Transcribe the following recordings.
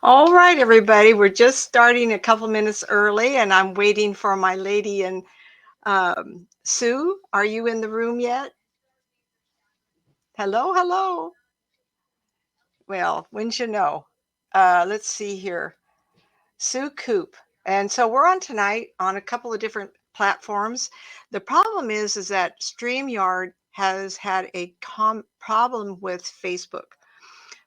All right, everybody. We're just starting a couple minutes early, and I'm waiting for my lady and Sue. Are you in the room yet? Hello, hello. Well, wouldn't you know? Let's see here. Sue Coop. And so we're on tonight on a couple of different platforms. The problem is that StreamYard has had a problem with Facebook.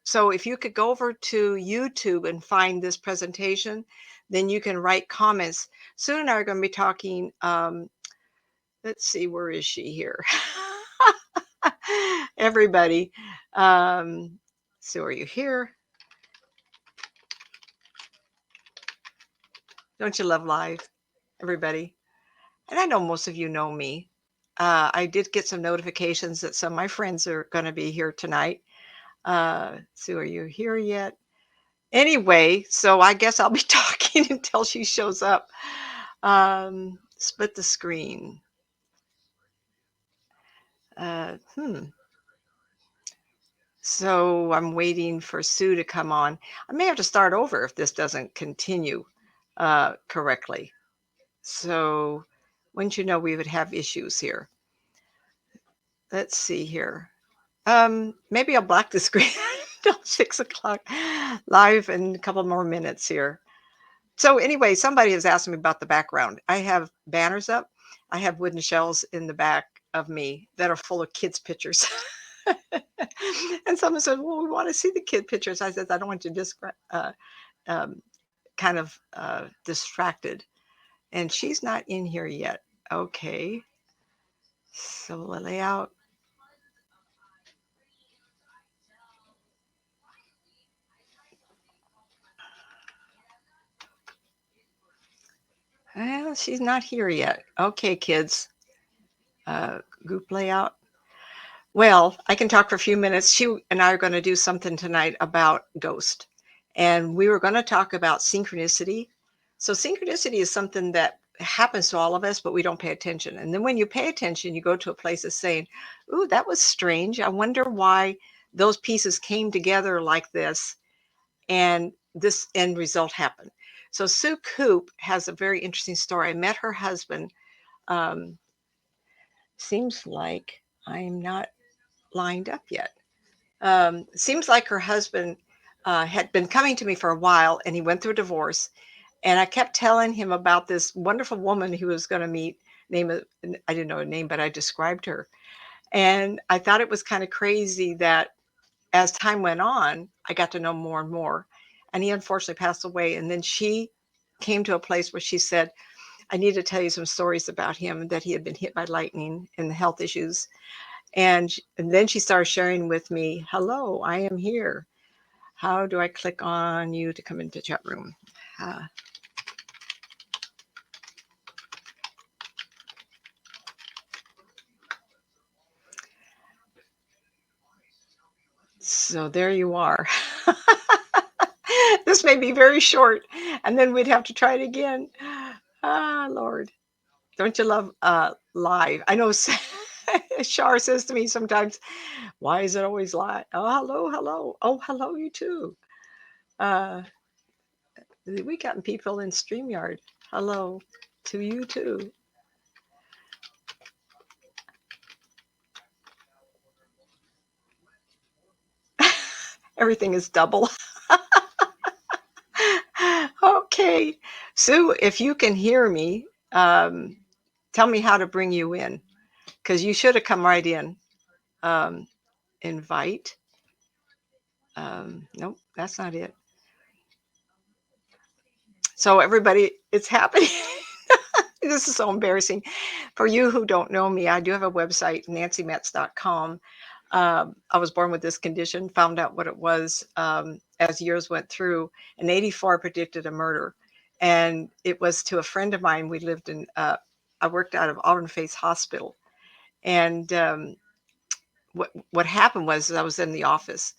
So if you could go over to YouTube and find this presentation, then you can write comments. Sue and I are going to be talking. Let's see, where is she here? Everybody. Sue, are you here? Don't you love live? Everybody. And I know most of you know me. I did get some notifications that some of my friends are going to be here tonight. Sue, are you here yet? Anyway, so I guess I'll be talking until she shows up. Split the screen. Uh, hmm. So I'm waiting for Sue to come on. I may have to start over if this doesn't continue correctly. So wouldn't you know we would have issues here? Let's see here. Maybe I'll block the screen until 6 o'clock live in a couple more minutes here. So anyway, somebody has asked me about the background. I have banners up. I have wooden shells in the back of me that are full of kids' pictures. And someone said, "Well, we want to see the kid pictures." I said, "I don't want you kind of distracted." And she's not in here yet. Okay. So the layout. Well, she's not here yet. Okay, kids. Group layout. Well, I can talk for a few minutes. She and I are going to do something tonight about ghost. And we were going to talk about synchronicity. So synchronicity is something that happens to all of us, but we don't pay attention. And then when you pay attention, you go to a place that's saying, "Ooh, that was strange. I wonder why those pieces came together like this and this end result happened." So Sue Coop has a very interesting story. I met her husband. Um, Seems like I'm not lined up yet. Seems like her husband had been coming to me for a while and he went through a divorce. And I kept telling him about this wonderful woman he was going to meet. I didn't know her name, but I described her. And I thought it was kind of crazy that as time went on, I got to know more and more. And he unfortunately passed away. And then she came to a place where she said, "I need to tell you some stories about him, that he had been hit by lightning and the health issues." And then she started sharing with me, "Hello, I am here. How do I click on you to come into chat room?" Uh, so there you are. This may be very short, and then we'd have to try it again. Ah, Lord. Don't you love live? I know Shar says to me sometimes, "Why is it always live?" Oh, hello, hello. Oh, hello, you too. Uh, we got people in StreamYard. Hello to you too. Everything is double. Okay. Sue, if you can hear me, tell me how to bring you in because you should have come right in. Um, Invite. Nope, that's not it. So, everybody, it's happening. This is so embarrassing. For you who don't know me, I do have a website, nancymatz.com. I was born with this condition, found out what it was as years went through. In 84, predicted a murder. And it was to a friend of mine. We lived in, I worked out of Auburn Faith Hospital. And what happened was I was in the office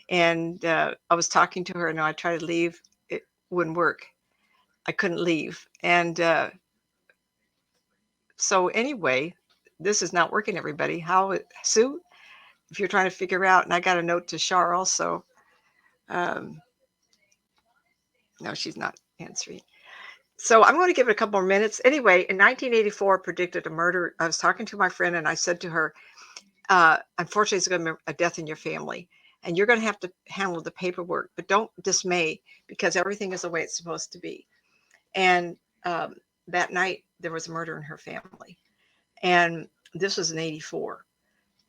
and I was talking to her and I tried to leave. It wouldn't work. I couldn't leave. And so anyway, this is not working, everybody. Sue, if you're trying to figure out, and I got a note to Shar also. No, she's not answering. So I'm going to give it a couple more minutes. Anyway, in 1984, predicted a murder. I was talking to my friend, and I said to her, unfortunately, it's going to be a death in your family, and you're going to have to handle the paperwork, but don't dismay because everything is the way it's supposed to be. And that night, there was a murder in her family. And this was in 84.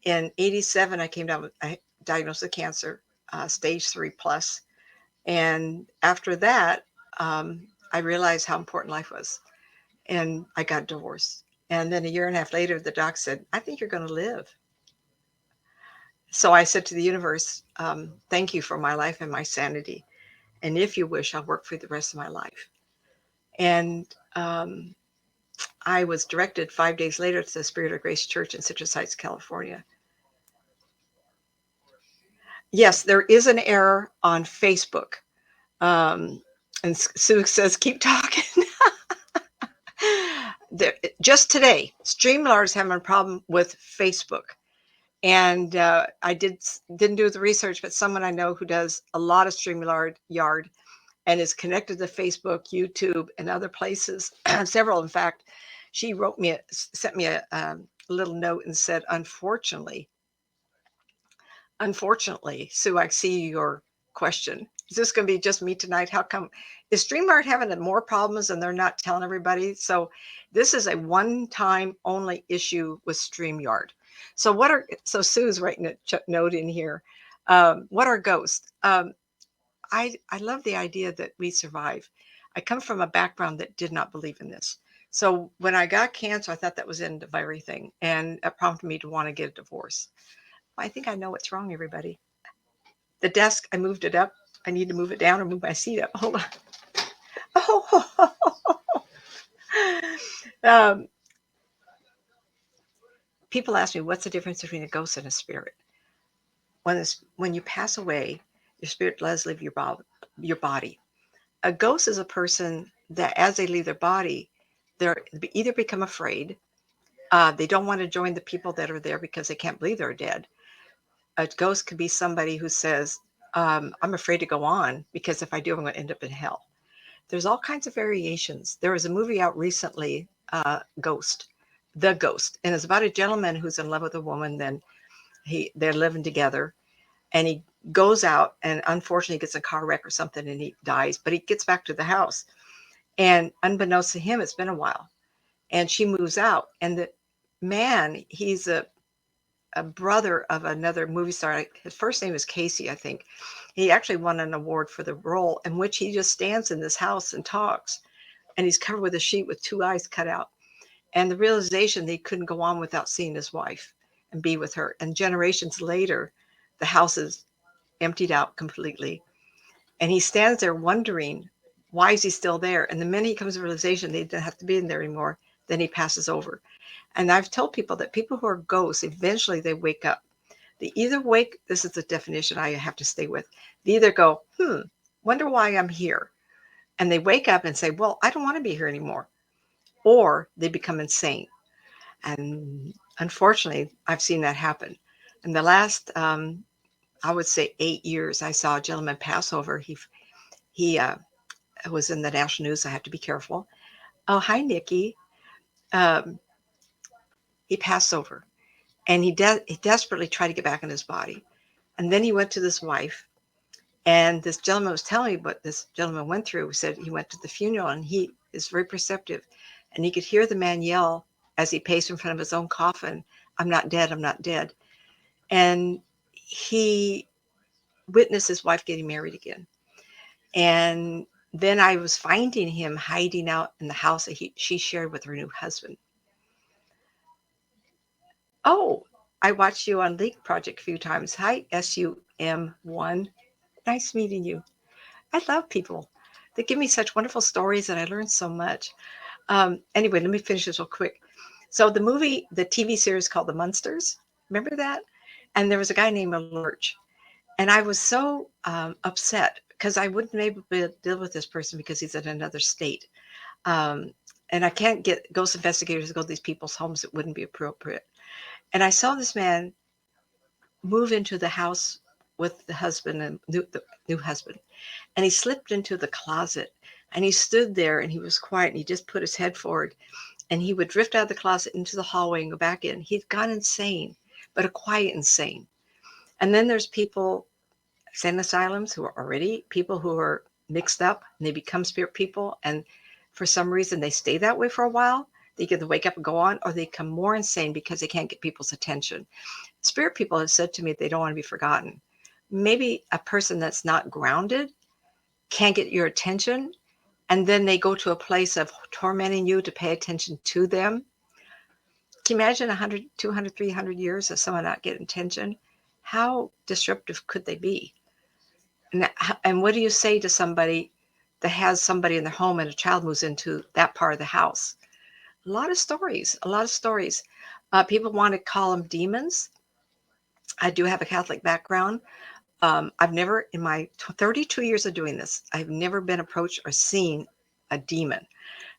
In 87, I came down with I diagnosed with cancer, stage 3 plus. And after that, I realized how important life was. And I got divorced. And then a year and a half later, the doc said, I think you're going to live. So I said to the universe, thank you for my life and my sanity. And if you wish, I'll work for you the rest of my life. And I was directed 5 days later to the Spirit of Grace Church in Citrus Heights, California. Yes, there is an error on Facebook. Um, and Sue says, keep talking. There, just today, Streamlabs having a problem with Facebook. And I didn't do the research, but someone I know who does a lot of StreamYard and is connected to Facebook, YouTube, and other places, several, in fact. She sent me a little note and said, unfortunately, Sue, I see your question. Is this going to be just me tonight? How come? Is StreamYard having more problems and they're not telling everybody? So this is a one-time only issue with StreamYard. So Sue's writing a note in here. What are ghosts? I love the idea that we survive. I come from a background that did not believe in this. So when I got cancer, I thought that was the end of everything. And it prompted me to want to get a divorce. I think I know what's wrong, everybody. The desk, I moved it up. I need to move it down or move my seat up. Hold on. Oh. um, People ask me, what's the difference between a ghost and a spirit? When you pass away, your spirit does leave your body. A ghost is a person that, as they leave their body, they either become afraid, they don't want to join the people that are there because they can't believe they're dead. A ghost could be somebody who says, I'm afraid to go on because if I do, I'm going to end up in hell. There's all kinds of variations. There was a movie out recently, Ghost, The Ghost, and it's about a gentleman who's in love with a woman. Then they're living together, and he goes out and unfortunately gets in a car wreck or something, and he dies. But he gets back to the house, and unbeknownst to him, it's been a while, and she moves out, and the man, he's a brother of another movie star. His first name is Casey, I think. He actually won an award for the role, in which he just stands in this house and talks. And he's covered with a sheet with two eyes cut out. And the realization that he couldn't go on without seeing his wife and be with her. And generations later, the house is emptied out completely. And he stands there wondering, why is he still there? And the minute he comes to the realization that he doesn't have to be in there anymore, then he passes over. And I've told people that people who are ghosts, eventually they wake up. They either wake, this is the definition I have to stay with. They either go, wonder why I'm here. And they wake up and say, well, I don't want to be here anymore. Or they become insane. And unfortunately, I've seen that happen. In the last, I would say 8 years, I saw a gentleman pass over. He was in the national news. I have to be careful. Oh, hi, Nikki. Um, he passed over. And he desperately tried to get back in his body. And then he went to this wife. And this gentleman was telling me what this gentleman went through. He said he went to the funeral, and he is very perceptive. And he could hear the man yell as he paced in front of his own coffin, I'm not dead, I'm not dead. And he witnessed his wife getting married again. And then I was finding him hiding out in the house that she shared with her new husband. Oh, I watched you on Leak Project a few times. Hi, SUM1. Nice meeting you. I love people. They give me such wonderful stories, and I learn so much. Anyway, let me finish this real quick. So the TV series called The Munsters, remember that? And there was a guy named Lurch. And I was so upset because I wouldn't be able to deal with this person because he's in another state. And I can't get ghost investigators to go to these people's homes. It wouldn't be appropriate. And I saw this man move into the house with the husband and the new husband. And he slipped into the closet and he stood there and he was quiet and he just put his head forward and he would drift out of the closet into the hallway and go back in. He'd gone insane, but a quiet insane. And then there's people, insane asylums, who are already people who are mixed up and they become spirit people. And for some reason, they stay that way for a while. They get to wake up and go on, or they become more insane because they can't get people's attention. Spirit people have said to me they don't want to be forgotten. Maybe a person that's not grounded can't get your attention, and then they go to a place of tormenting you to pay attention to them. Can you imagine 100, 200, 300 years of someone not getting attention? How disruptive could they be? And what do you say to somebody that has somebody in their home and a child moves into that part of the house? A lot of stories, a lot of stories. People want to call them demons. I do have a Catholic background. I've never, in my 32 years of doing this, I've never been approached or seen a demon.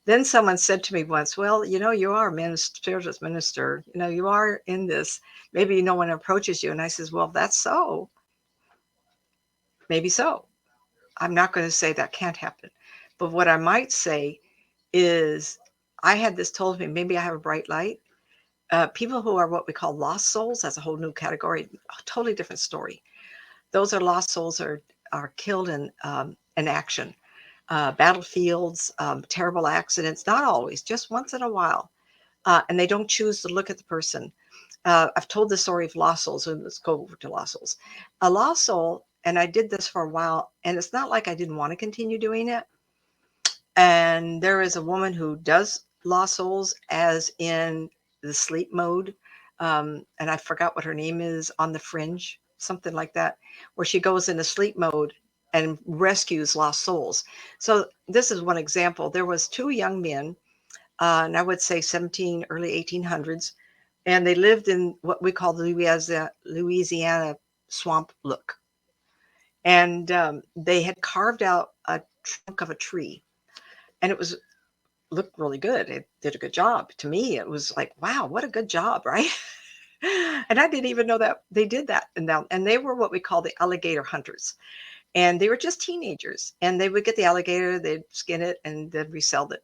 Then someone said to me once, well, you are a minister, spiritualist minister, you are in this. Maybe no one approaches you. And I says, well, that's so. Maybe so. I'm not going to say that can't happen. But what I might say is I had this told me, maybe I have a bright light. People who are what we call lost souls, that's a whole new category, a totally different story. Those are lost souls are killed in action, battlefields, terrible accidents, not always, just once in a while. And they don't choose to look at the person. I've told the story of lost souls, and let's go over to lost souls. A lost soul, and I did this for a while, and it's not like I didn't want to continue doing it. And there is a woman who does lost souls as in the sleep mode. And I forgot what her name is, on the fringe, something like that, where she goes into sleep mode and rescues lost souls. So this is one example. There was two young men, and I would say early 1800s, and they lived in what we call the Louisiana swamp look. And they had carved out a trunk of a tree, and it was looked really good. It did a good job. To me, it was like, wow, what a good job, right? And I didn't even know that they did that. And they were what we call the alligator hunters. And they were just teenagers. And they would get the alligator, they'd skin it, and then resell the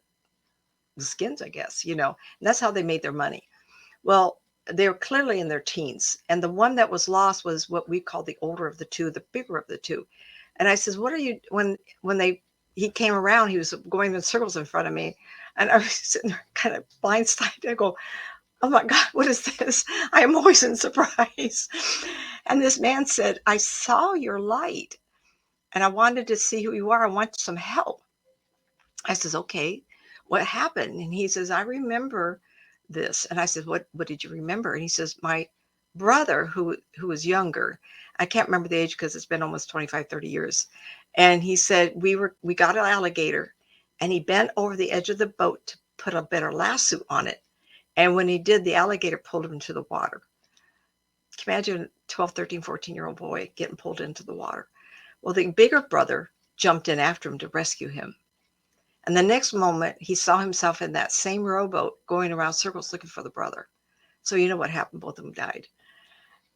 skins, I guess, And that's how they made their money. Well, they were clearly in their teens. And the one that was lost was what we call the older of the two, the bigger of the two. And I says, what are you, he came around, he was going in circles in front of me. And I was sitting there kind of blindsided. I go, oh my God, what is this? I am always in surprise. And this man said, I saw your light and I wanted to see who you are. I want some help. I says, okay, what happened? And he says, I remember this. And I said, what did you remember? And he says, my brother, who was younger, I can't remember the age because it's been almost 25, 30 years. And he said, we got an alligator, and he bent over the edge of the boat to put a better lasso on it. And when he did, the alligator pulled him into the water. Can you imagine a 12, 13, 14-year-old boy getting pulled into the water? Well, the bigger brother jumped in after him to rescue him. And the next moment, he saw himself in that same rowboat going around circles looking for the brother. So you know what happened? Both of them died.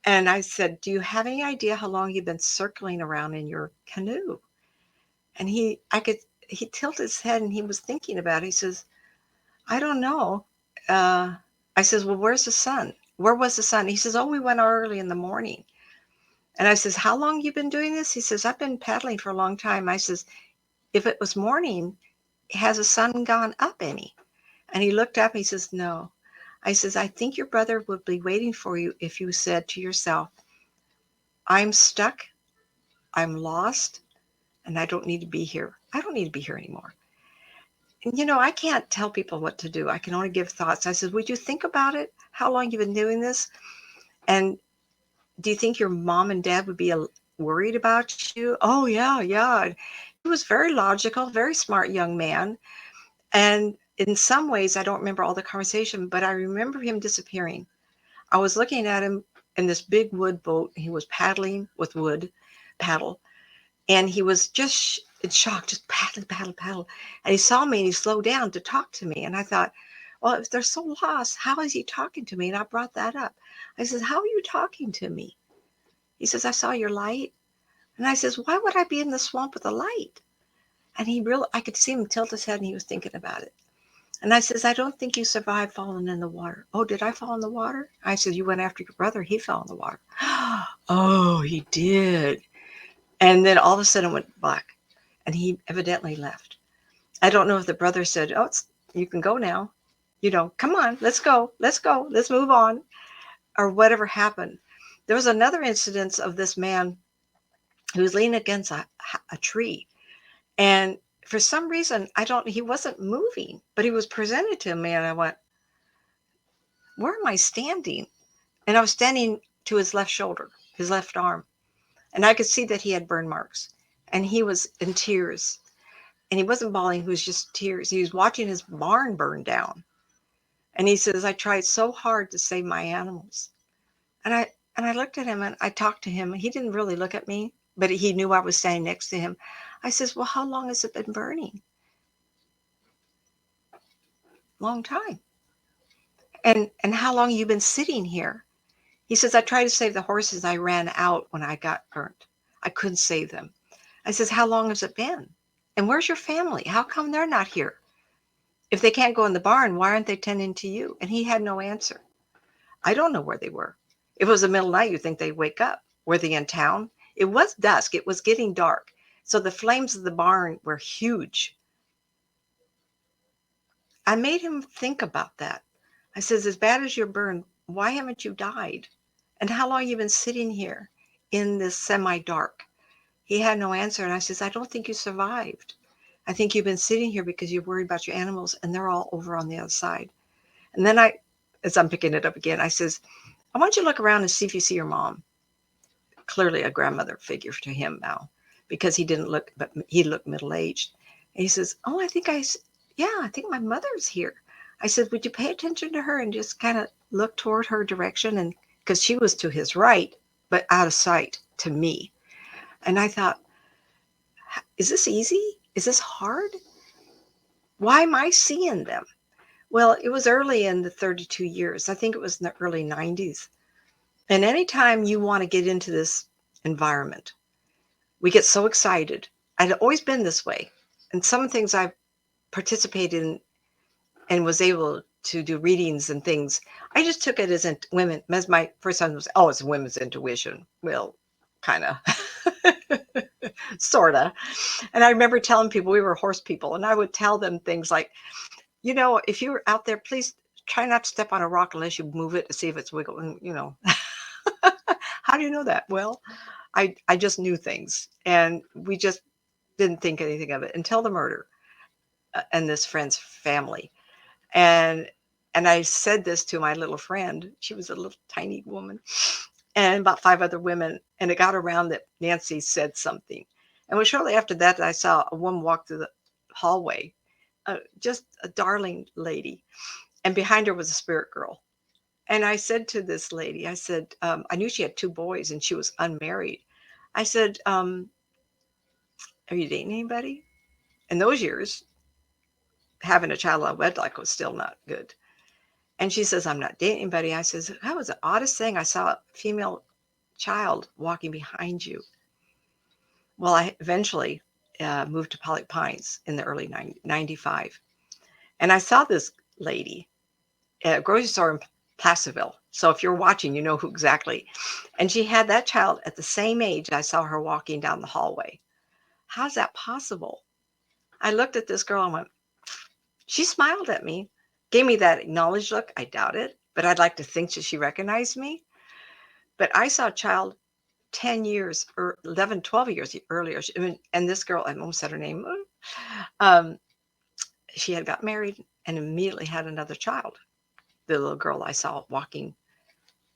And I said, do you have any idea how long you've been circling around in your canoe? And he tilted his head and he was thinking about it. He says, I don't know. I says, well, where's the sun? Where was the sun? He says, oh, we went out early in the morning. And I says, how long you been doing this? He says, I've been paddling for a long time. I says, if it was morning, has the sun gone up any? And he looked up and he says, no. I says, I think your brother would be waiting for you if you said to yourself, I'm stuck, I'm lost, and I don't need to be here. I don't need to be here anymore. And, I can't tell people what to do. I can only give thoughts. I said, would you think about it? How long you've been doing this? And do you think your mom and dad would be worried about you? Oh, yeah, yeah. He was very logical, very smart young man. And in some ways, I don't remember all the conversation, but I remember him disappearing. I was looking at him in this big wood boat. He was paddling with wood paddle. And he was just in shock, just paddle, paddle, paddle. And he saw me and he slowed down to talk to me. And I thought, well, if they're so lost, how is he talking to me? And I brought that up. I said, how are you talking to me? He says, I saw your light. And I says, why would I be in the swamp with a light? And I could see him tilt his head and he was thinking about it. And I says, I don't think you survived falling in the water. Oh, did I fall in the water? I said, you went after your brother. He fell in the water. Oh, he did. And then all of a sudden it went black. And he evidently left. I don't know if the brother said, oh, you can go now. Come on, let's go. Let's move on. Or whatever happened. There was another incident of this man who was leaning against a tree. And for some reason, he wasn't moving, but he was presented to me. And I went, where am I standing? And I was standing to his left shoulder, his left arm. And I could see that he had burn marks. And he was in tears. And he wasn't bawling, he was just tears. He was watching his barn burn down. And he says, I tried so hard to save my animals. And I looked at him and I talked to him. He didn't really look at me, but he knew I was standing next to him. I says, well, how long has it been burning? Long time. And how long have you been sitting here? He says, I tried to save the horses. I ran out when I got burnt. I couldn't save them. I says, how long has it been? And where's your family? How come they're not here? If they can't go in the barn, why aren't they tending to you? And he had no answer. I don't know where they were. If it was the middle of the night, you'd think they'd wake up. Were they in town? It was dusk. It was getting dark. So the flames of the barn were huge. I made him think about that. I says, as bad as you're burned, why haven't you died? And how long have you been sitting here in this semi-dark? He had no answer. And I says, I don't think you survived. I think you've been sitting here because you're worried about your animals and they're all over on the other side. And then as I'm picking it up again, I says, I want you to look around and see if you see your mom. Clearly a grandmother figure to him now, because he didn't look, but he looked middle-aged. And he says, oh, I think my mother's here. I said, would you pay attention to her and just kind of look toward her direction? And because she was to his right, but out of sight to me. And I thought, is this easy? Is this hard? Why am I seeing them? Well, it was early in the 32 years. I think it was in the early 90s. And anytime you want to get into this environment, we get so excited. I'd always been this way. And some things I've participated in and was able to do readings and things, I just took it as women, as my first son was, it's women's intuition. Well, kind of, sort of. And I remember telling people we were horse people, and I would tell them things like, if you're out there, please try not to step on a rock unless you move it to see if it's wiggling, How do you know that? Well, I just knew things, and we just didn't think anything of it until the murder and this friend's family. And I said this to my little friend. She was a little tiny woman, and about 5 other women, and it got around that Nancy said something. And it was shortly after that I saw a woman walk through the hallway, just a darling lady, and behind her was a spirit girl. And I said to this lady, I said, I knew she had 2 boys and she was unmarried. I said, are you dating anybody? In those years, having a child out of wedlock was still not good. And she says, I'm not dating anybody. I says, that was the oddest thing. I saw a female child walking behind you. Well, I eventually moved to Pollock Pines in the early 95. And I saw this lady at a grocery store in Placerville. So if you're watching, you know who exactly. And she had that child at the same age I saw her walking down the hallway. How's that possible? I looked at this girl and went, she smiled at me, gave me that acknowledged look. I doubt it, but I'd like to think that she recognized me. But I saw a child 10 years or 11, 12 years earlier. And this girl, I almost said her name. She had got married and immediately had another child. The little girl I saw walking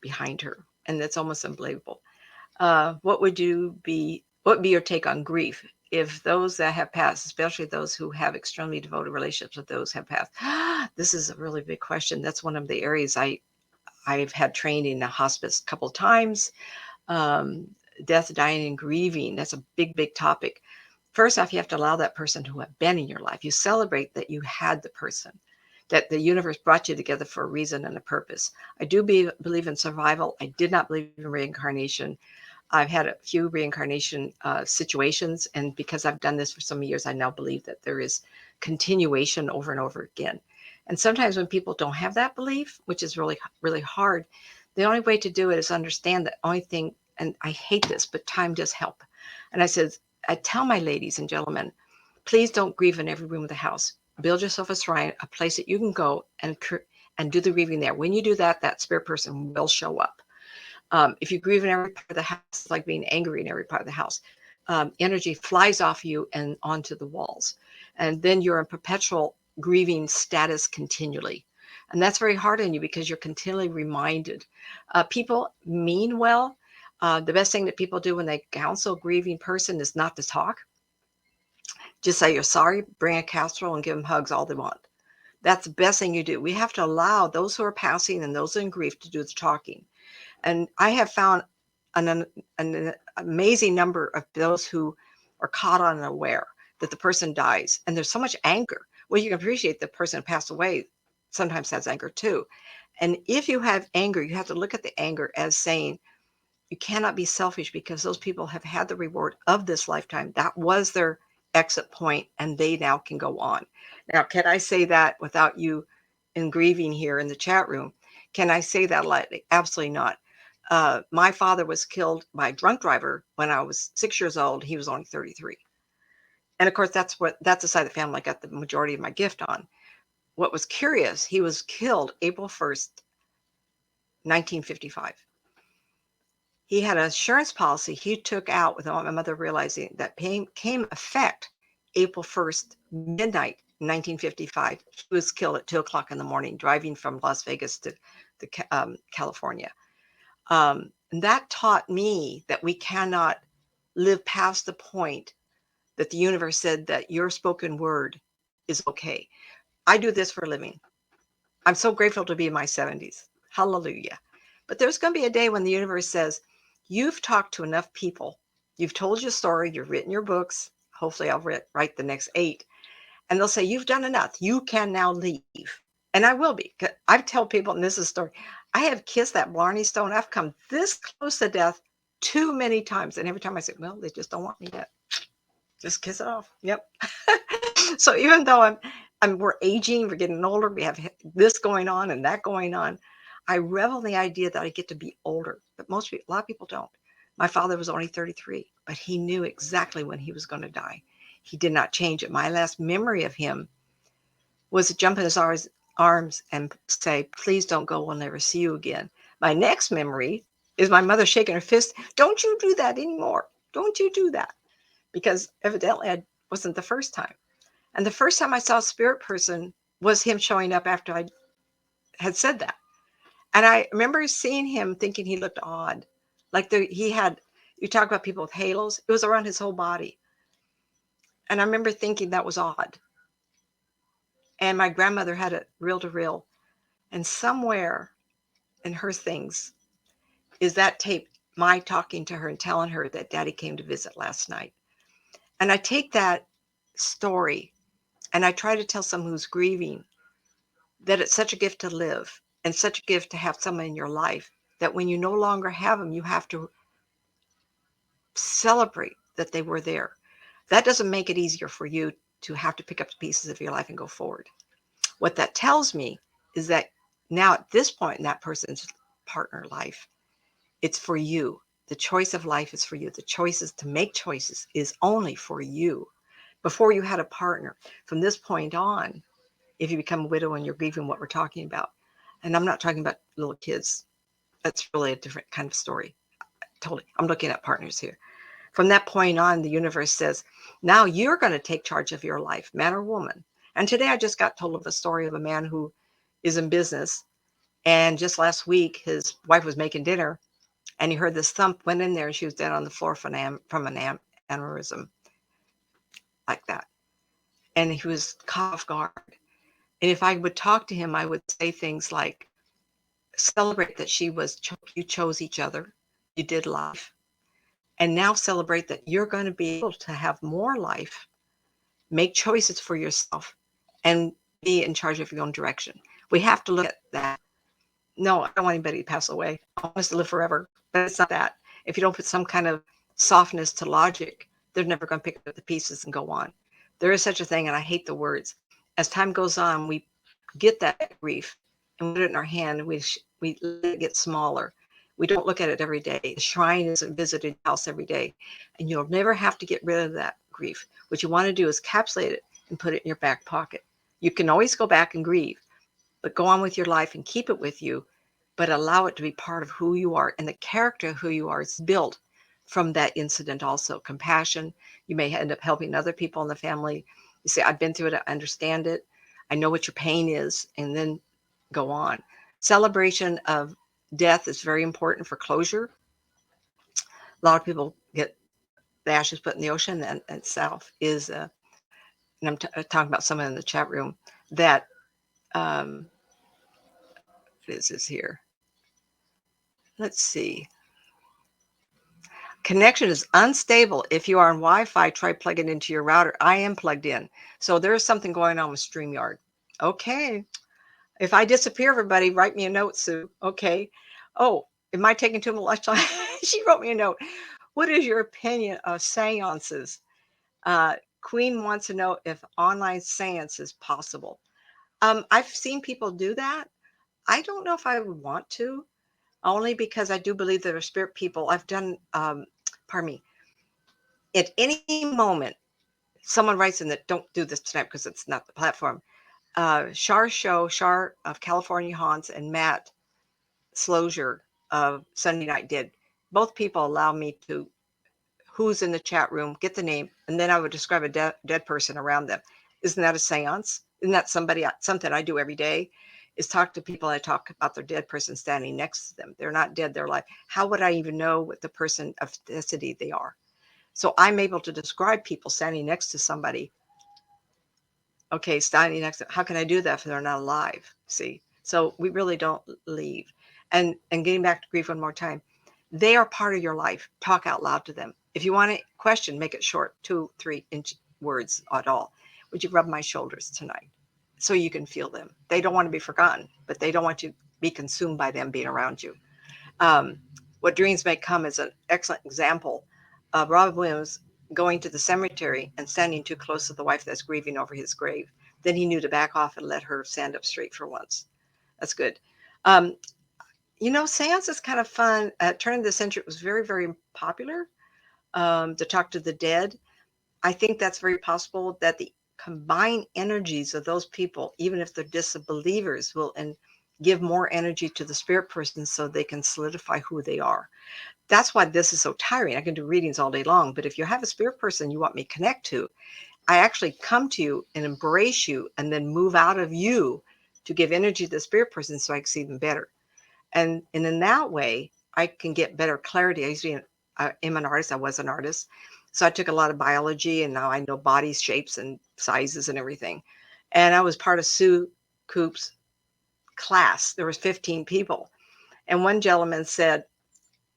behind her. And that's almost unbelievable. What would be your take on grief if those that have passed, especially those who have extremely devoted relationships with those have passed? This is a really big question. That's one of the areas I've had trained in a hospice a couple of times. Death, dying, and grieving. That's a big, big topic. First off, you have to allow that person to have been in your life. You celebrate that you had the person, that the universe brought you together for a reason and a purpose. I do believe in survival. I did not believe in reincarnation. I've had a few reincarnation situations, and because I've done this for so many years, I now believe that there is continuation over and over again. And sometimes when people don't have that belief, which is really, really hard, the only way to do it is understand the only thing, and I hate this, but time does help. And I tell my ladies and gentlemen, please don't grieve in every room of the house. Build yourself a shrine, a place that you can go and do the grieving there. When you do that, that spirit person will show up. If you grieve in every part of the house, it's like being angry in every part of the house. Energy flies off you and onto the walls. And then you're in perpetual grieving status continually. And that's very hard on you because you're continually reminded. People mean well. The best thing that people do when they counsel a grieving person is not to talk. Just say you're sorry, bring a casserole, and give them hugs all they want. That's the best thing you do. We have to allow those who are passing and those in grief to do the talking. And I have found an amazing number of those who are caught unaware that the person dies. And there's so much anger. Well, you can appreciate the person who passed away sometimes has anger too. And if you have anger, you have to look at the anger as saying, you cannot be selfish because those people have had the reward of this lifetime. That was their exit point, and they now can go on. Now, can I say that without you in grieving here in the chat room? Can I say that lightly? Absolutely not. My father was killed by a drunk driver when I was 6 years old. He was only 33. And of course, that's the side of the family I got the majority of my gift on. What was curious, he was killed April 1st, 1955. He had an insurance policy he took out without my mother realizing that came effect April 1st, midnight, 1955. He was killed at 2 o'clock in the morning, driving from Las Vegas to California. And that taught me that we cannot live past the point that the universe said that your spoken word is okay. I do this for a living. I'm so grateful to be in my 70s. Hallelujah. But there's going to be a day when the universe says, you've talked to enough people. You've told your story. You've written your books. Hopefully I'll write the next 8. And they'll say, you've done enough. You can now leave. And I will be. I've told people, and this is a story, I have kissed that Blarney Stone. I've come this close to death too many times. And every time I say, well, they just don't want me yet. Just kiss it off. Yep. So even though we're aging, we're getting older, we have this going on and that going on, I revel in the idea that I get to be older. But a lot of people don't. My father was only 33, but he knew exactly when he was going to die. He did not change it. My last memory of him was to jump in his arms and say, please don't go. We'll never see you again. My next memory is my mother shaking her fist. Don't you do that anymore. Don't you do that. Because evidently I wasn't the first time. And the first time I saw a spirit person was him showing up after I had said that. And I remember seeing him thinking he looked odd. Like you talk about people with halos, it was around his whole body. And I remember thinking that was odd. And my grandmother had it reel to reel. And somewhere in her things is that tape, my talking to her and telling her that Daddy came to visit last night. And I take that story and I try to tell someone who's grieving that it's such a gift to live and such a gift to have someone in your life that when you no longer have them, you have to celebrate that they were there. That doesn't make it easier for you to have to pick up the pieces of your life and go forward. What that tells me is that now at this point in that person's partner life, it's for you. The choice of life is for you. The choices to make choices is only for you. Before you had a partner, from this point on, if you become a widow and you're grieving what we're talking about, and I'm not talking about little kids, that's really a different kind of story. Totally. I'm looking at partners here. From that point on, the universe says, now you're going to take charge of your life, man or woman. And today I just got told of a story of a man who is in business. And just last week, his wife was making dinner and he heard this thump, went in there, and she was dead on the floor from an aneurysm like that. And he was caught off guard. And if I would talk to him, I would say things like, celebrate that you chose each other, you did life, and now celebrate that you're going to be able to have more life, make choices for yourself, and be in charge of your own direction. We have to look at that. No, I don't want anybody to pass away. I want us to live forever, but it's not that. If you don't put some kind of softness to logic, they're never going to pick up the pieces and go on. There is such a thing, and I hate the words. As time goes on, we get that grief and we put it in our hand. We let it get smaller. We don't look at it every day. The shrine isn't visited house every day, and you'll never have to get rid of that grief. What you want to do is capsulate it and put it in your back pocket. You can always go back and grieve, but go on with your life and keep it with you, but allow it to be part of who you are. And the character of who you are is built from that incident also. Compassion. You may end up helping other people in the family. You say, I've been through it. I understand it. I know what your pain is. And then go on. Celebration of death is very important for closure. A lot of people get the ashes put in the ocean, and itself is, and I'm talking about someone in the chat room, that, what is this here? Let's see. Connection is unstable. If you are on Wi-Fi, try plugging into your router. I am plugged in. So there's something going on with StreamYard. Okay. If I disappear, everybody, write me a note, Sue. Okay. Oh, am I taking too much time? She wrote me a note. What is your opinion of seances? Queen wants to know if online seance is possible. I've seen people do that. I don't know if I would want to, only because I do believe there are spirit people. I've done, pardon me, at any moment, someone writes in that, don't do this tonight because it's not the platform. Shar of California Haunts and Matt Slosier of Sunday Night did. Both people allow me to, who's in the chat room, get the name, and then I would describe a dead person around them. Isn't that a seance? Isn't that something I do every day? Is talk to people. I talk about their dead person standing next to them. They're not dead, they're alive. How would I even know what the person of ethnicity they are? So I'm able to describe people standing next to somebody. Okay, standing next to, how can I do that if they're not alive? See? So we really don't leave. And getting back to grief one more time, they are part of your life. Talk out loud to them. If you want a question, make it short, 2-3 words at all. Would you rub my shoulders tonight? So you can feel them. They don't want to be forgotten, but they don't want you to be consumed by them being around you. What Dreams May Come is an excellent example of Robin Williams going to the cemetery and standing too close to the wife that's grieving over his grave. Then he knew to back off and let her stand up straight for once. That's good. Seance is kind of fun. At turn of the century, it was very, very popular to talk to the dead. I think that's very possible that the combined energies of those people, even if they're disbelievers, will give more energy to the spirit person so they can solidify who they are. That's why this is so tiring. I can do readings all day long, but if you have a spirit person you want me to connect to, I actually come to you and embrace you and then move out of you to give energy to the spirit person so I can see them better. And in that way, I can get better clarity. I am an artist. I was an artist. So I took a lot of biology, and now I know body shapes and sizes and everything. And I was part of Sue Coop's class. There was 15 people. And one gentleman said,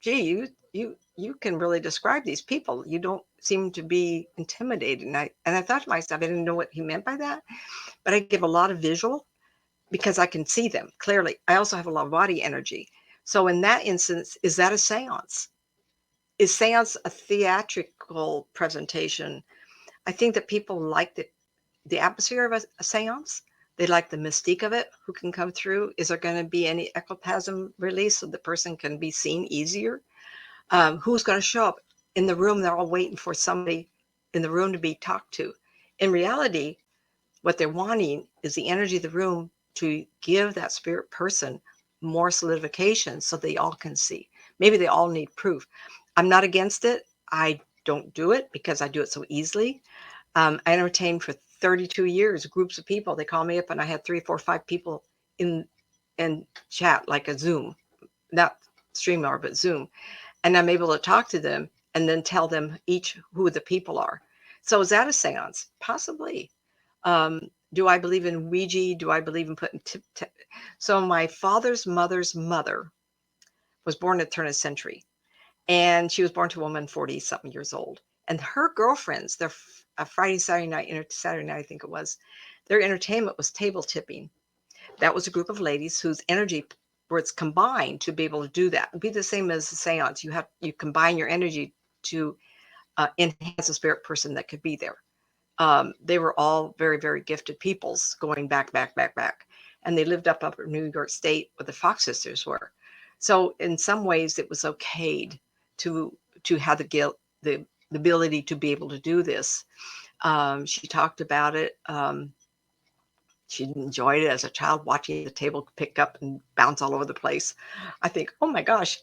gee, you can really describe these people. You don't seem to be intimidated. And I thought to myself, I didn't know what he meant by that, but I give a lot of visual because I can see them clearly. I also have a lot of body energy. So in that instance, is that a seance? Is seance a theatrical presentation? I think that people like the atmosphere of a seance. They like the mystique of it. Who can come through? Is there going to be any ectoplasm release so the person can be seen easier? Who's going to show up in the room? They're all waiting for somebody in the room to be talked to. In reality, what they're wanting is the energy of the room to give that spirit person more solidification so they all can see. Maybe they all need proof. I'm not against it. I don't do it because I do it so easily. I entertained for 32 years groups of people. They call me up and I had 3, 4, 5 people in chat, like a Zoom, not StreamYard, but Zoom. And I'm able to talk to them and then tell them each who the people are. So is that a seance? Possibly. Do I believe in Ouija? Do I believe in putting So my father's mother's mother was born at the turn of the century, and she was born to a woman 40 something years old. And her girlfriends, their Friday, Saturday night, I think it was, their entertainment was table tipping. That was a group of ladies whose energy where it's combined to be able to do that. It'd be the same as the seance. You combine your energy to enhance the spirit person that could be there. They were all very, very gifted peoples going back. And they lived up in New York State where the Fox sisters were. So in some ways it was okayed to have the guilt, the ability to be able to do this. She talked about it. She enjoyed it as a child, watching the table pick up and bounce all over the place. I think, oh my gosh,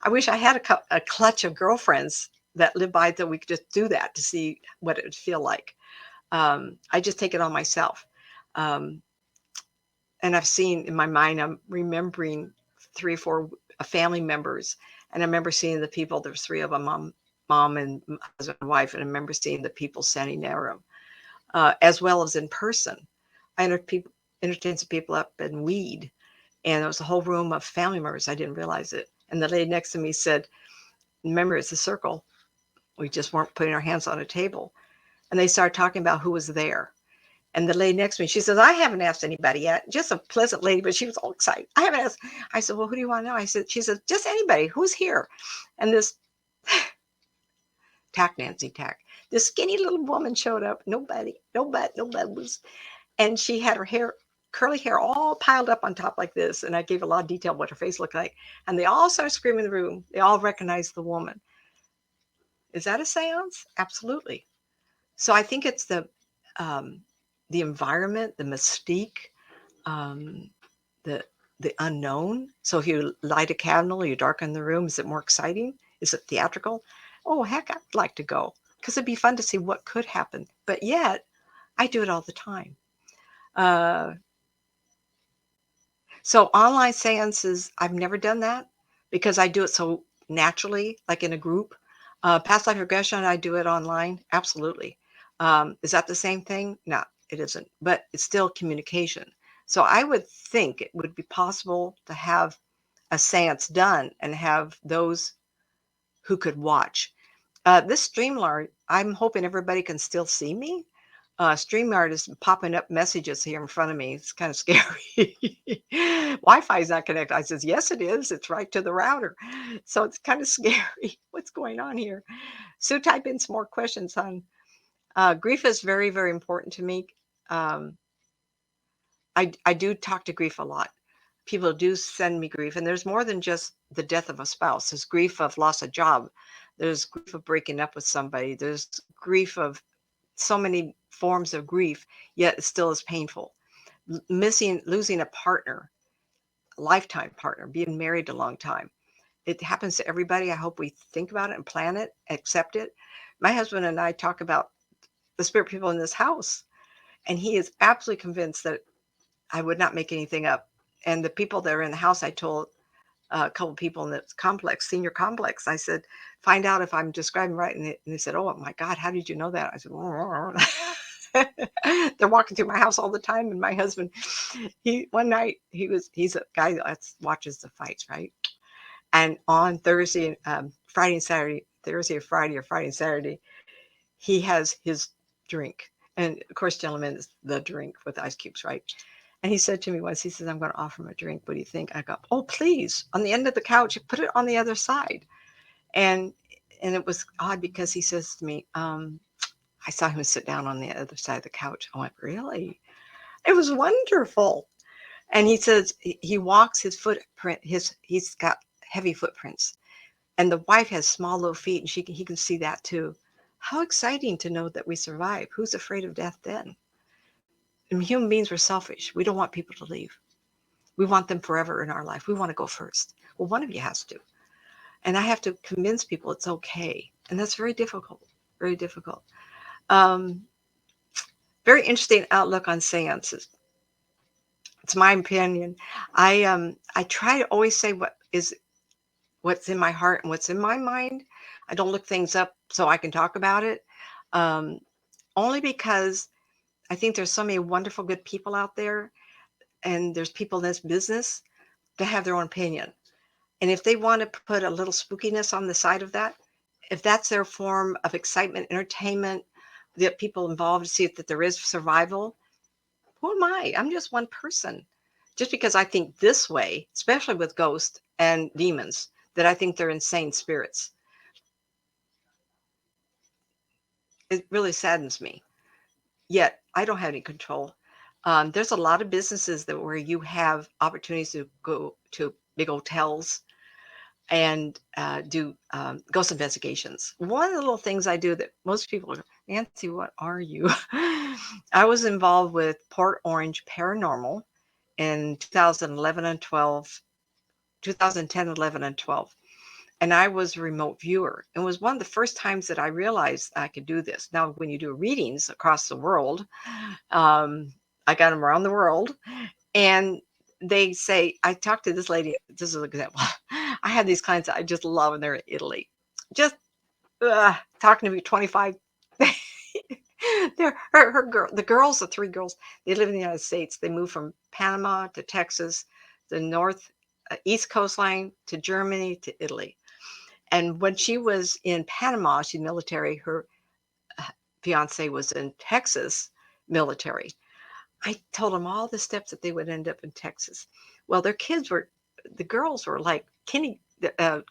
I wish I had a clutch of girlfriends that live by that we could just do that to see what it would feel like. I just take it on myself. Um, and I've seen in my mind, I'm remembering 3 or 4 family members. And I remember seeing the people, there's 3 of them, mom and husband and wife. And I remember seeing the people standing near them, as well as in person. I entertained some people up in Weed, and there was a whole room of family members. I didn't realize it. And the lady next to me said, remember, it's a circle. We just weren't putting our hands on a table. And they started talking about who was there. And the lady next to me, she says, I haven't asked anybody yet. Just a pleasant lady, but she was all excited. I haven't asked. I said, well, who do you want to know? She said, just anybody. Who's here? And this Nancy tack. This skinny little woman showed up. Nobody was. And she had her hair, curly hair, all piled up on top like this. And I gave a lot of detail what her face looked like. And they all started screaming in the room. They all recognized the woman. Is that a seance? Absolutely. So I think it's the environment, the mystique, um, the the unknown. So if you light a candle, you darken the room, is it more exciting? Is it theatrical? Oh, heck, I'd like to go because it'd be fun to see what could happen. But yet, I do it all the time. Uh, so online seances, I've never done that because I do it so naturally, like in a group. Past life regression, I do it online. Absolutely. Is that the same thing? No, it isn't, but it's still communication. So I would think it would be possible to have a seance done and have those who could watch. This StreamYard, I'm hoping everybody can still see me. StreamYard is popping up messages here in front of me. It's kind of scary. Wi-Fi is not connected. I says, yes, it is. It's right to the router. So it's kind of scary. What's going on here? Sue, type in some more questions, hon. Grief is very, very important to me. Um, I do talk to grief a lot. People do send me grief, and there's more than just the death of a spouse. There's grief of loss of job. There's grief of breaking up with somebody. There's grief of so many forms of grief, yet it still is painful. Losing a partner, a lifetime partner, being married a long time. It happens to everybody. I hope we think about it and plan it, accept it. My husband and I talk about the spirit people in this house, and he is absolutely convinced that I would not make anything up. And the people that are in the house, I told a couple of people in the complex, senior complex, I said, find out if I'm describing right. And they said, oh my God, how did you know that? I said, they're walking through my house all the time. And my husband, one night he's a guy that watches the fights, right? And on Thursday, Friday and Saturday, Thursday or Friday and Saturday, he has his drink. And of course, gentlemen, is the drink with ice cubes, right? And he said to me once, he says, I'm going to offer him a drink. What do you think? I go, oh, please. On the end of the couch, put it on the other side. And it was odd because he says to me, I saw him sit down on the other side of the couch. I went, really? It was wonderful. And he says he walks his footprint, he's got heavy footprints. And the wife has small little feet, and he can see that too. How exciting to know that we survive. Who's afraid of death then? And human beings are selfish. We don't want people to leave. We want them forever in our life. We want to go first. Well, one of you has to. And I have to convince people it's okay. And that's very difficult, very difficult. Um, Very interesting outlook on seances. It's my opinion. I try to always say what's in my heart and what's in my mind. I don't look things up so I can talk about it. Um, Only because I think there's so many wonderful, good people out there, and there's people in this business that have their own opinion. And if they want to put a little spookiness on the side of that, if that's their form of excitement, entertainment, that people involved see that there is survival, who am I? I'm just one person. Just because I think this way, especially with ghosts and demons, that I think they're insane spirits. It really saddens me. Yet I don't have any control. There's a lot of businesses that where you have opportunities to go to big hotels and do ghost investigations. One of the little things I do that most people go, Nancy, what are you? I was involved with Port Orange Paranormal in 2011 and 12, 2010, 11, and 12. And I was a remote viewer. It was one of the first times that I realized I could do this. Now, when you do readings across the world, I got them around the world, and they say, I talked to this lady, this is an example. I have these clients that I just love, and they're in Italy. Just talking to me 25. Her girl, the girls, the three girls, they live in the United States. They moved from Panama to Texas, the north, east coastline to Germany to Italy. And when she was in Panama, she's military. Her fiance was in Texas military. I told them all the steps that they would end up in Texas. Well, their kids were, the girls were like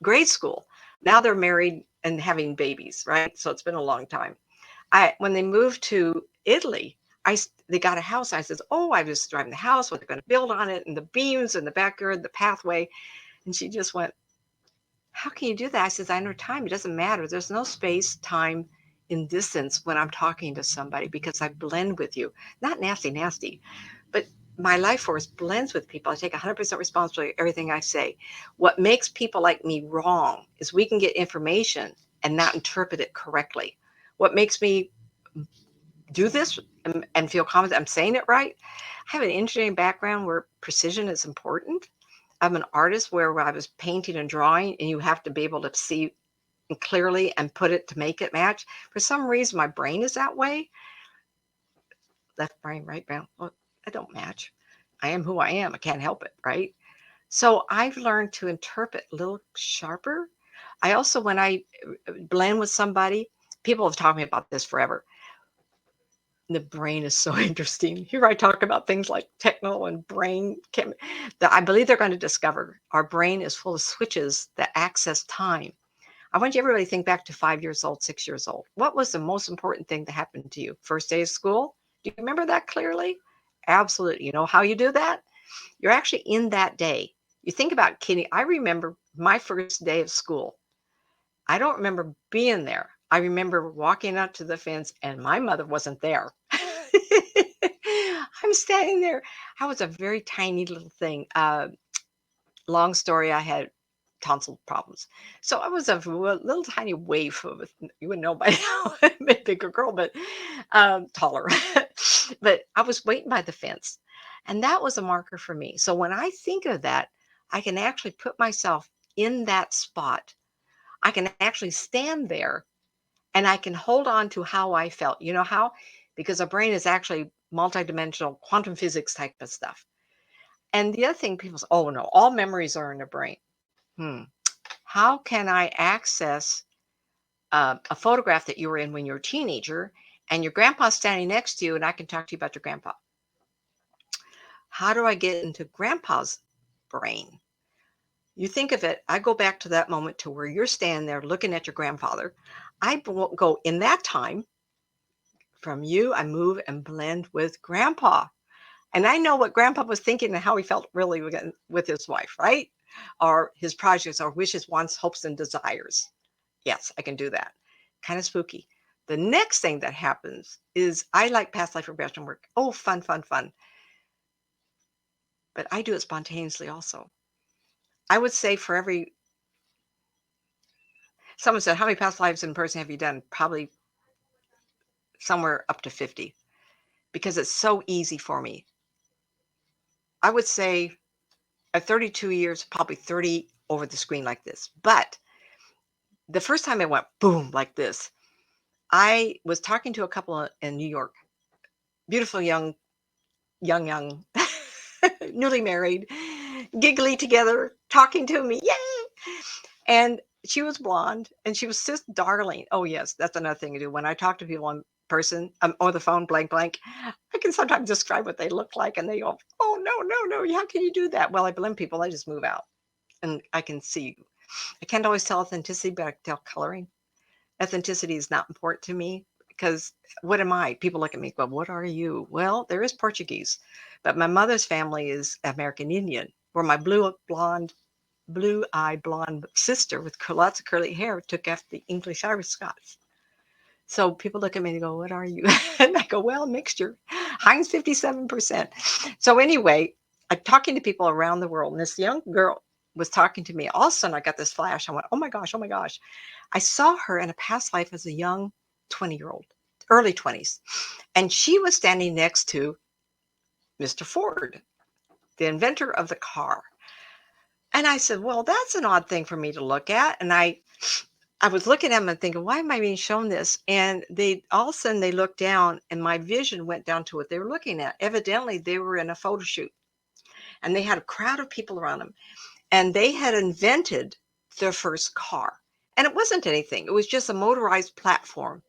grade school. Now they're married and having babies, right? So it's been a long time. When they moved to Italy, they got a house. I says, "Oh, I was driving the house, what they're going to build on it, and the beams and the backyard, the pathway." And she just went, "How can you do that?" I says, "I know time. It doesn't matter. There's no space, time, in distance when I'm talking to somebody because I blend with you. Not nasty, nasty, but my life force blends with people. I take 100% responsibility for everything I say. What makes people like me wrong is we can get information and not interpret it correctly. What makes me do this and feel confident I'm saying it right? I have an engineering background where precision is important. I'm an artist where I was painting and drawing, and you have to be able to see clearly and put it to make it match. For some reason, my brain is that way. Left brain, right brain. Well, I don't match. I am who I am. I can't help it, right? So I've learned to interpret a little sharper. I also, when I blend with somebody, people have taught me about this forever. The brain is so interesting. Here I talk about things like techno and brain that I believe they're going to discover. Our brain is full of switches that access time. I want you everybody to think back to 5 years old, 6 years old. What was the most important thing that happened to you? First day of school? Do you remember that clearly? Absolutely. You know how you do that? You're actually in that day. You think about kidding. I remember my first day of school. I don't remember being there. I remember walking out to the fence and my mother wasn't there. I'm standing there. I was a very tiny little thing. Long story, I had tonsil problems. So I was a little tiny waif of, you wouldn't know by now, I'm a bigger girl, but taller. But I was waiting by the fence. And that was a marker for me. So when I think of that, I can actually put myself in that spot. I can actually stand there and I can hold on to how I felt. You know how? Because our brain is actually multidimensional quantum physics type of stuff. And the other thing people say, oh no, all memories are in the brain. How can I access a photograph that you were in when you were a teenager and your grandpa's standing next to you and I can talk to you about your grandpa? How do I get into grandpa's brain? You think of it, I go back to that moment to where you're standing there looking at your grandfather. I go in that time from you, I move and blend with grandpa. And I know what grandpa was thinking and how he felt really with his wife, right? Or his projects or wishes, wants, hopes, and desires. Yes, I can do that. Kind of spooky. The next thing that happens is I like past life regression work. Oh, fun, fun, fun. But I do it spontaneously also. I would say for every, someone said, how many past lives in person have you done? Probably somewhere up to 50 because it's so easy for me. I would say at 32 years, probably 30 over the screen like this. But the first time I went boom like this, I was talking to a couple in New York, beautiful young, newly married, giggly together, talking to me. Yay! And she was blonde and she was just darling. Oh, yes, that's another thing to do. When I talk to people, I'm person or the phone, blank, blank, I can sometimes describe what they look like and they go, oh, no, no, no. How can you do that? Well, I blame people. I just move out and I can see. I can't always tell authenticity, but I can tell coloring. Authenticity is not important to me because what am I? People look at me, well, what are you? Well, there is Portuguese, but my mother's family is American Indian, where my blue-eyed blonde sister with lots of curly hair took after the English Irish Scots. So people look at me and go, what are you? And I go, well, mixture. Heinz 57%. So anyway, I'm talking to people around the world, and this young girl was talking to me. All of a sudden, I got this flash. I went, oh my gosh, oh my gosh. I saw her in a past life as a young 20-year-old, early 20s. And she was standing next to Mr. Ford, the inventor of the car. And I said, well, that's an odd thing for me to look at. And I was looking at them and thinking, why am I being shown this? And they all of a sudden they looked down and my vision went down to what they were looking at. Evidently, they were in a photo shoot and they had a crowd of people around them. And they had invented their first car. And it wasn't anything. It was just a motorized platform.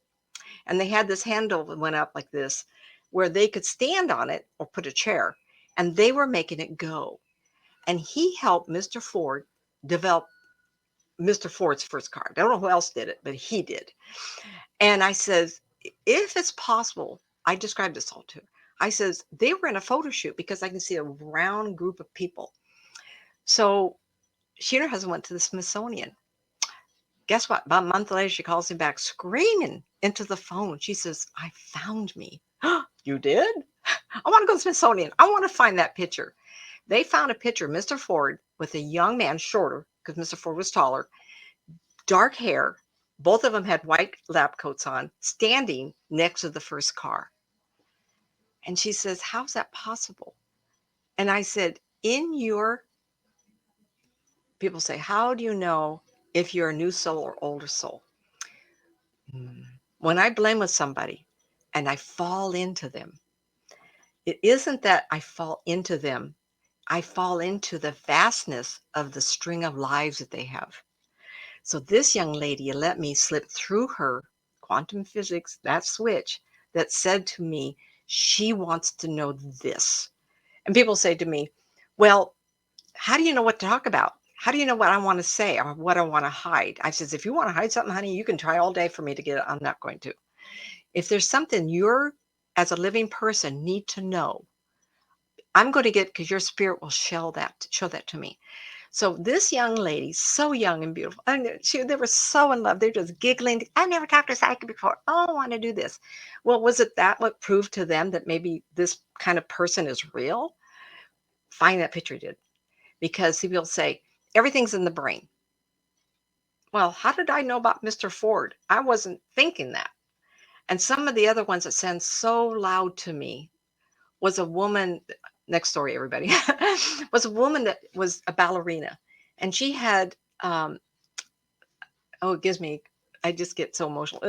And they had this handle that went up like this, where they could stand on it or put a chair. And they were making it go. And he helped Mr. Ford develop Mr. Ford's first car. I don't know who else did it, but he did. And I says, if it's possible, I described this all to her. I says, they were in a photo shoot because I can see a round group of people. So she and her husband went to the Smithsonian. Guess what? About a month later, she calls him back screaming into the phone. She says, I found me. You did? I want to go to the Smithsonian. I want to find that picture. They found a picture of Mr. Ford with a young man, shorter, because Mr. Ford was taller, dark hair. Both of them had white lab coats on, standing next to the first car. And she says, how's that possible? And I said, people say, how do you know if you're a new soul or older soul? When I blame with somebody and I fall into them, it isn't that I fall into them. I fall into the vastness of the string of lives that they have. So this young lady let me slip through her quantum physics, that switch that said to me, she wants to know this. And people say to me, well, how do you know what to talk about? How do you know what I want to say or what I want to hide? I says, if you want to hide something, honey, you can try all day for me to get it. I'm not going to. If there's something you're, as a living person, need to know, I'm going to get, because your spirit will show that to me. So this young lady, so young and beautiful, and they were so in love. They're just giggling. I never talked to a psychic before. Oh, I want to do this. Well, was it that what proved to them that maybe this kind of person is real? Find that picture did. Because people say, everything's in the brain. Well, how did I know about Mr. Ford? I wasn't thinking that. And some of the other ones that sound so loud to me was a woman, next story, everybody, was a woman that was a ballerina. And she had, it gives me, I just get so emotional.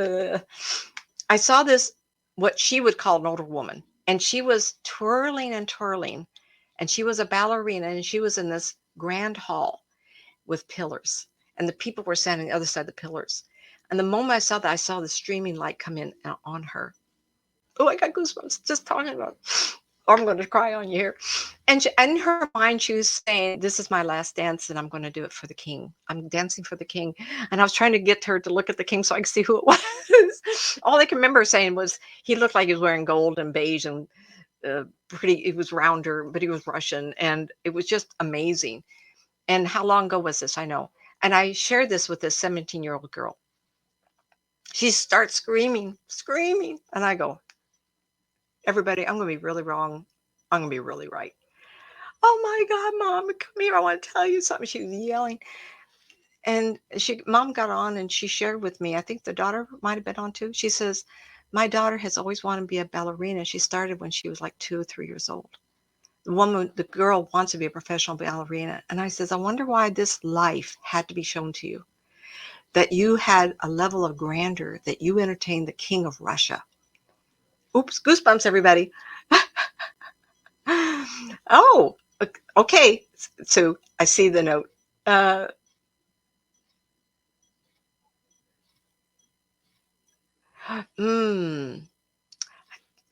I saw this, what she would call an older woman, and she was twirling and twirling, and she was a ballerina, and she was in this grand hall with pillars, and the people were standing on the other side of the pillars. And the moment I saw that, I saw the streaming light come in on her. Oh, I got goosebumps just talking about it. Or I'm going to cry on you here. And in her mind, she was saying, this is my last dance and I'm going to do it for the king. I'm dancing for the king. And I was trying to get her to look at the king so I could see who it was. All I can remember saying was he looked like he was wearing gold and beige and he was rounder, but he was Russian. And it was just amazing. And how long ago was this? I know. And I shared this with this 17-year-old girl. She starts screaming, screaming. And I go, everybody, I'm going to be really wrong. I'm going to be really right. Oh my God, Mom, come here. I want to tell you something. She was yelling. And Mom got on and she shared with me, I think the daughter might have been on too. She says, my daughter has always wanted to be a ballerina. She started when she was like 2 or 3 years old. The girl wants to be a professional ballerina. And I says, I wonder why this life had to be shown to you. That you had a level of grandeur, that you entertained the king of Russia. Oops, goosebumps, everybody. Oh, okay. So I see the note. Uh,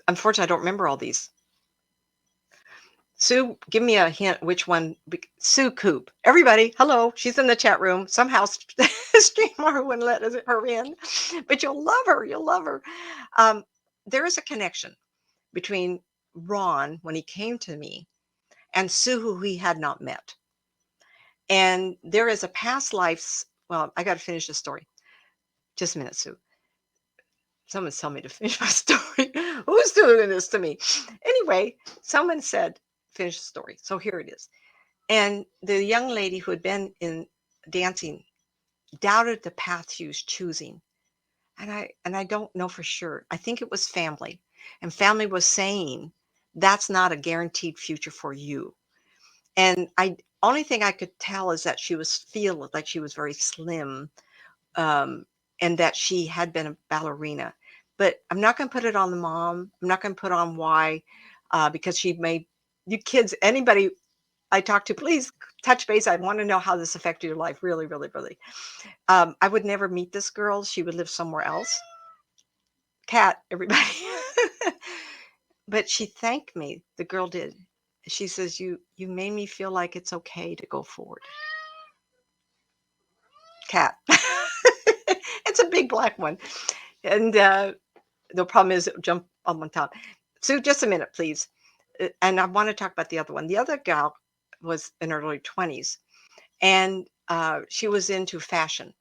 Unfortunately, I don't remember all these. Sue, give me a hint which one. Sue Coop. Everybody, hello. She's in the chat room. Somehow Streamer wouldn't let her in, but you'll love her. You'll love her. Um, there is a connection between Ron, when he came to me, and Sue, who he had not met. And there is a past life. Well, I got to finish the story. Just a minute, Sue. Someone's telling me to finish my story. Who's doing this to me? Anyway, someone said, finish the story. So here it is. And the young lady who had been in dancing doubted the path she was choosing. And I don't know for sure. I think it was family. And family was saying, that's not a guaranteed future for you. And I only thing I could tell is that she was feel like she was very slim, um, and that she had been a ballerina. But I'm not going to put it on the mom. I'm not going to put on why, because she may. You kids, anybody I talk to, please touch base. I want to know how this affected your life. Really, really, really. I would never meet this girl. She would live somewhere else. Cat, everybody. But she thanked me. The girl did. She says, you made me feel like it's okay to go forward. Cat. It's a big black one. And the problem is it jump on top. So just a minute, please. And I want to talk about the other one. The other gal was in her early 20s, and she was into fashion,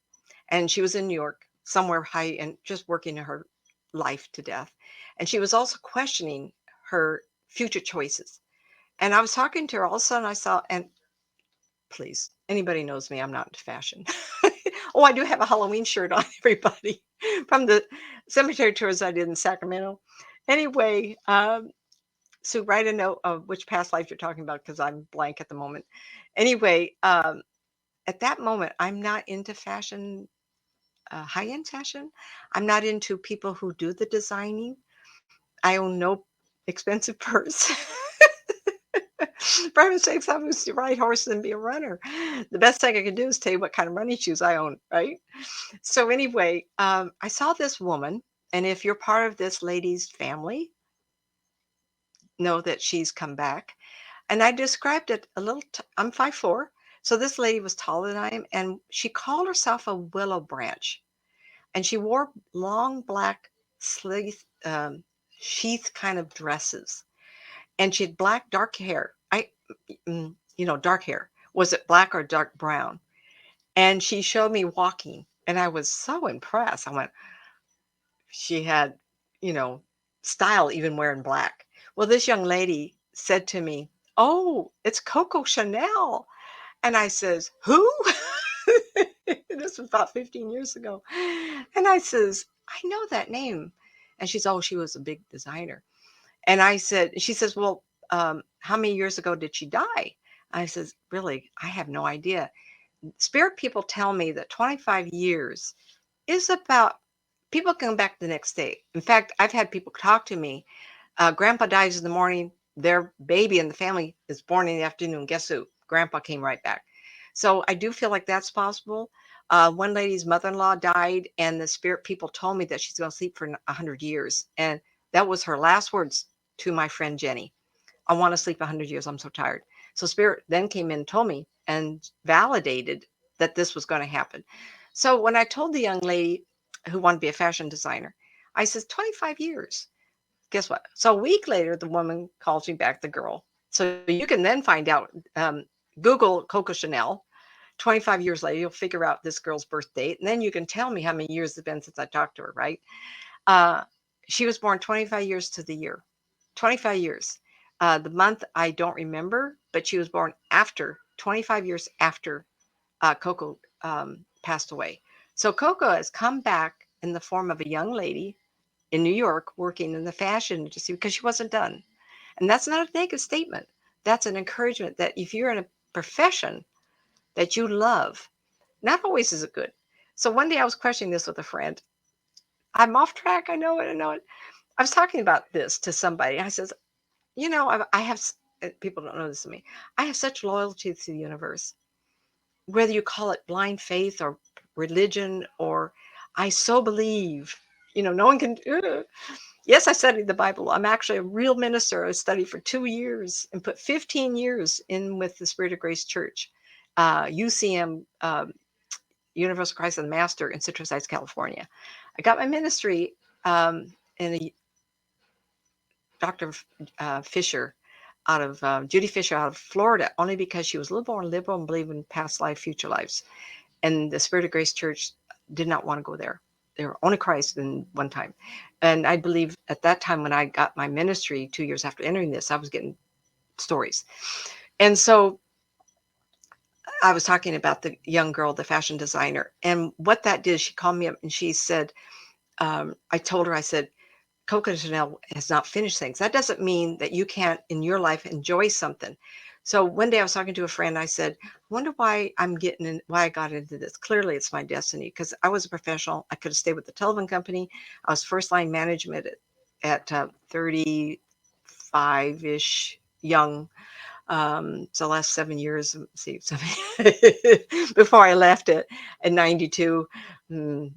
and she was in New York, somewhere high, and just working her life to death. And she was also questioning her future choices. And I was talking to her, all of a sudden I saw, and please, anybody knows me, I'm not into fashion. Oh, I do have a Halloween shirt on, everybody, from the cemetery tours I did in Sacramento. Anyway, so write a note of which past life you're talking about because I'm blank at the moment. Anyway, at that moment, I'm not into fashion, high-end fashion. I'm not into people who do the designing. I own no expensive purse. For heaven's sakes, I was to ride horses and be a runner. The best thing I can do is tell you what kind of running shoes I own, right? So anyway, I saw this woman, and if you're part of this lady's family, know that she's come back. And I described it a little. I'm 5'4", so this lady was taller than I am, and she called herself a willow branch, and she wore long black sleeve, sheath kind of dresses, and she had black dark hair. Dark hair. Was it black or dark brown? And she showed me walking, and I was so impressed. I went, she had, you know, style even wearing black. Well, this young lady said to me, "Oh, it's Coco Chanel." And I says, "Who?" This was about 15 years ago. And I says, "I know that name." And she's, "Oh, she was a big designer." And she says, "Well, how many years ago did she die?" I says, "Really, I have no idea." Spirit people tell me that 25 years is about, people come back the next day. In fact, I've had people talk to me. Grandpa dies in the morning. Their baby in the family is born in the afternoon. Guess who? Grandpa came right back. So I do feel like that's possible. One lady's mother-in-law died, and the spirit people told me that she's going to sleep for 100 years. And that was her last words to my friend Jenny. "I want to sleep 100 years. I'm so tired." So spirit then came in and told me and validated that this was going to happen. So when I told the young lady who wanted to be a fashion designer, I says, 25 years. Guess what? So a week later, the woman calls me back, the girl. So you can then find out, Google Coco Chanel. 25 years later, you'll figure out this girl's birth date. And then you can tell me how many years it's been since I talked to her, right? Uh, she was born 25 years to the year. 25 years. The month I don't remember, but she was born after, 25 years after Coco passed away. So Coco has come back in the form of a young lady in New York working in the fashion industry because she wasn't done. And that's not a negative statement. That's an encouragement that if you're in a profession that you love, not always is it good. So one day I was questioning this with a friend. I'm off track. I know it. I know it. I was talking about this to somebody. I says, I have, people don't know this to me. I have such loyalty to the universe, whether you call it blind faith or religion, or I so believe, No one can. Yes, I studied the Bible. I'm actually a real minister. I studied for 2 years and put 15 years in with the Spirit of Grace Church, UCM, Universal Christ and Master in Citrus Heights, California. I got my ministry in a Dr. Fisher out of Judy Fisher out of Florida, only because she was a little more liberal and believed in past life, future lives. And the Spirit of Grace Church did not want to go there. They were only Christ in one time. And I believe at that time when I got my ministry 2 years after entering this, I was getting stories. And so I was talking about the young girl, the fashion designer. And what that did, she called me up and she said, I told her, I said, Coco Chanel has not finished things. That doesn't mean that you can't in your life enjoy something. So one day I was talking to a friend. I said, I wonder why why I got into this. Clearly it's my destiny because I was a professional. I could have stayed with the telephone company. I was first line management at 35-ish, young. So the last 7 years, see, before I left it in 92,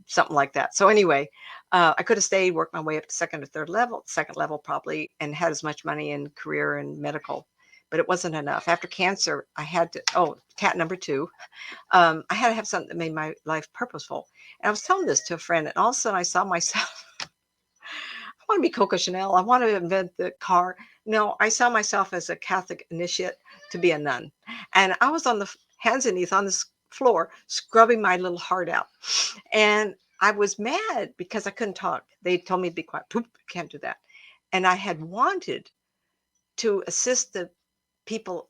something like that. So anyway, I could have stayed, worked my way up to second or third level, second level probably, and had as much money in career and medical, but it wasn't enough. After cancer, I had to, cat number two, I had to have something that made my life purposeful. And I was telling this to a friend, and all of a sudden I saw myself, I want to be Coco Chanel. I want to invent the car. No, I saw myself as a Catholic initiate to be a nun. And I was on the hands and knees on this floor, scrubbing my little heart out. And I was mad because I couldn't talk. They told me to be quiet. Poop, can't do that. And I had wanted to assist the people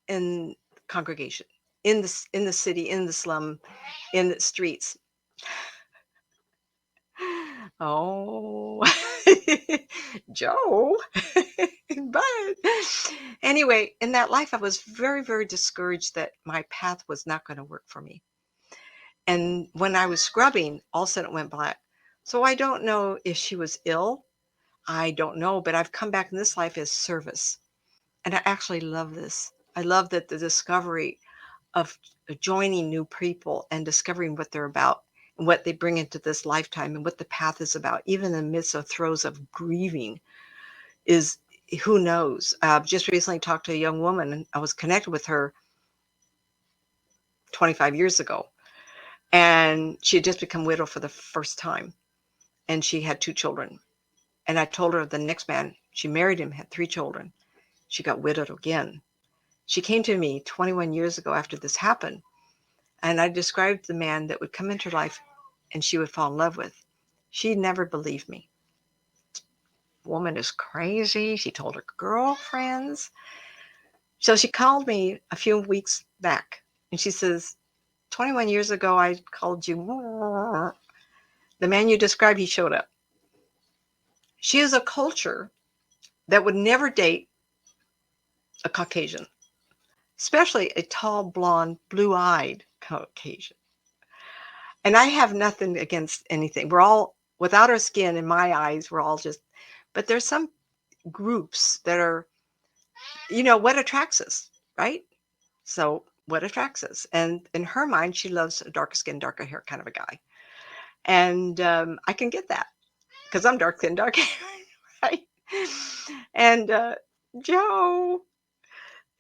in congregation, in the city, in the slum, in the streets. Oh, Joe. But anyway, in that life, I was very, very discouraged that my path was not going to work for me. And when I was scrubbing, all of a sudden it went black. So I don't know if she was ill. I don't know, but I've come back in this life as service. And I actually love this. I love that the discovery of joining new people and discovering what they're about and what they bring into this lifetime and what the path is about, even in the midst of throes of grieving, is who knows. Just recently talked to a young woman, and I was connected with her 25 years ago, and she had just become widow for the first time, and she had 2 children. And I told her the next man, she married him, had 3 children. She got widowed again. She came to me 21 years ago after this happened, and I described the man that would come into her life and she would fall in love with. She never believed me. Woman is crazy. She told her girlfriends. So she called me a few weeks back and she says, 21 years ago, I called you. The man you described, he showed up. She is a culture that would never date a Caucasian, especially a tall, blonde, blue-eyed Caucasian. And I have nothing against anything. We're all, without our skin, in my eyes, we're all just, but there's some groups that are, what attracts us, right? So what attracts us? And in her mind, she loves a darker skin, darker hair kind of a guy. And I can get that because I'm dark skin, dark hair, right? And Joe,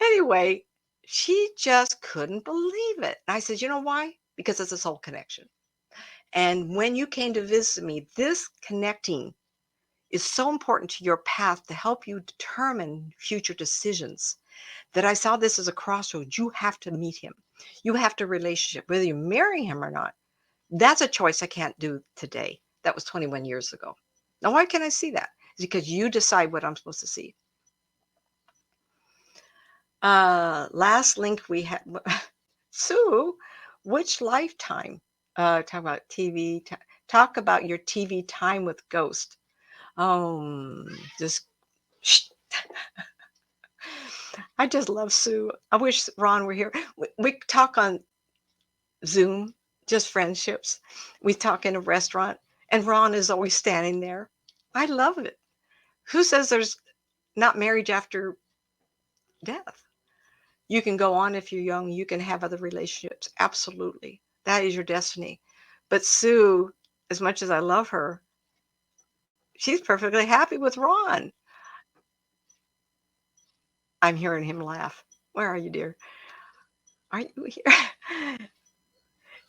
anyway, she just couldn't believe it. And I said, you know why? Because it's a soul connection. And when you came to visit me, this connecting is so important to your path to help you determine future decisions that I saw this as a crossroads. You have to meet him. You have to relationship, whether you marry him or not. That's a choice I can't do today. That was 21 years ago. Now, why can I see that? It's because you decide what I'm supposed to see. Last link we had, Sue, which lifetime? Talk about TV. Talk about your TV time with Ghost. Just I just love Sue. I wish Ron were here. We talk on Zoom, just friendships. We talk in a restaurant, and Ron is always standing there. I love it. Who says there's not marriage after death? You can go on if you're young. You can have other relationships. Absolutely. That is your destiny. But Sue, as much as I love her, She's perfectly happy with Ron. I'm hearing him laugh. Where are you, dear? Are you here?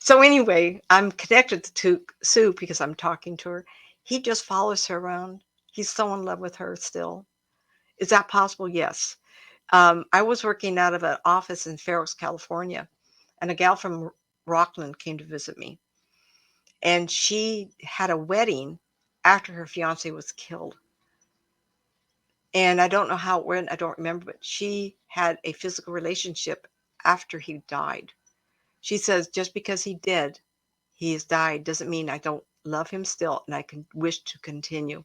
So anyway, I'm connected to Sue because I'm talking to her. He just follows her around. He's so in love with her still. Is that possible? Yes. I was working out of an office in Fair Oaks, California, and a gal from Rockland came to visit me. And she had a wedding after her fiance was killed. And I don't know how it went, I don't remember, but she had a physical relationship after he died. She says, just because he has died, doesn't mean I don't love him still and I can wish to continue.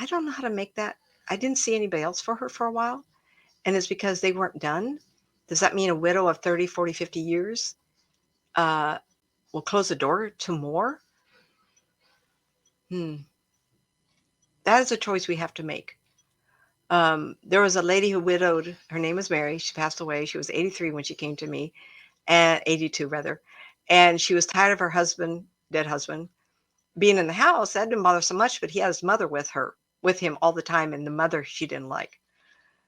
I don't know how to make that. I didn't see anybody else for her for a while. And it's because they weren't done. Does that mean a widow of 30, 40, 50 years uh, will close the door to more? Hmm. That is a choice we have to make. There was a lady who widowed. Her name was Mary. She passed away. She was 83 when she came to me, and 82 rather. And she was tired of her husband, dead husband, being in the house. That didn't bother so much, but he had his mother with him all the time, and the mother she didn't like.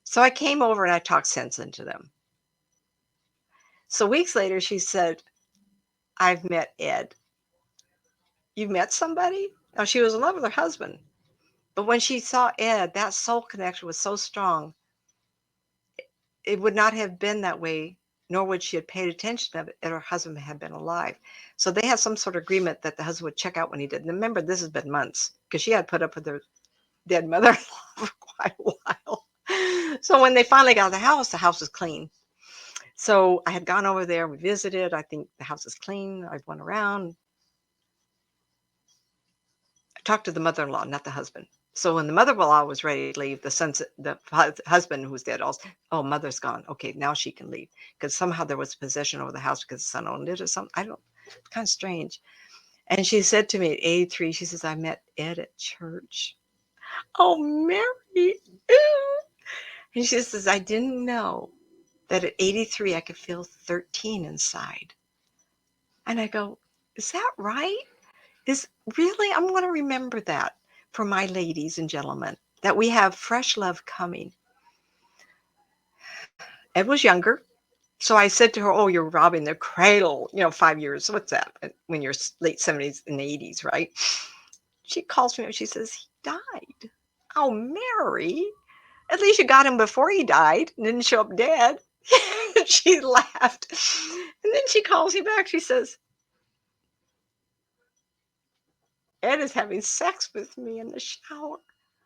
So I came over and I talked sense into them. So weeks later, she said, "I've met Ed." "You've met somebody?" Now she was in love with her husband, but when she saw Ed, that soul connection was so strong. It would not have been that way, nor would she have paid attention to it if her husband had been alive. So they had some sort of agreement that the husband would check out when he did. And remember, this has been months because she had put up with her dead mother-in-law for quite a while. So when they finally got the house was clean. So I had gone over there, we visited. I think the house is clean. I went around. I talked to the mother-in-law, not the husband. So when the mother-in-law was ready to leave, the husband who was dead also, oh, mother's gone. Okay, now she can leave because somehow there was possession over the house because the son owned it or something. I don't. It's kind of strange. And she said to me at 83, she says, "I met Ed at church." Oh, Mary. Ooh. And she says, "I didn't know that at 83 I could feel 13 inside." And I go, "Is that right? Is really, I'm going to remember that for my ladies and gentlemen, that we have fresh love coming." Ed was younger. So I said to her, "Oh, you're robbing the cradle, 5 years. What's that? When you're late 70s and 80s, right?" She calls me and she says, "He died." Oh, Mary, at least you got him before he died and didn't show up dead. She laughed. And then she calls me back. She says, "Ed is having sex with me in the shower."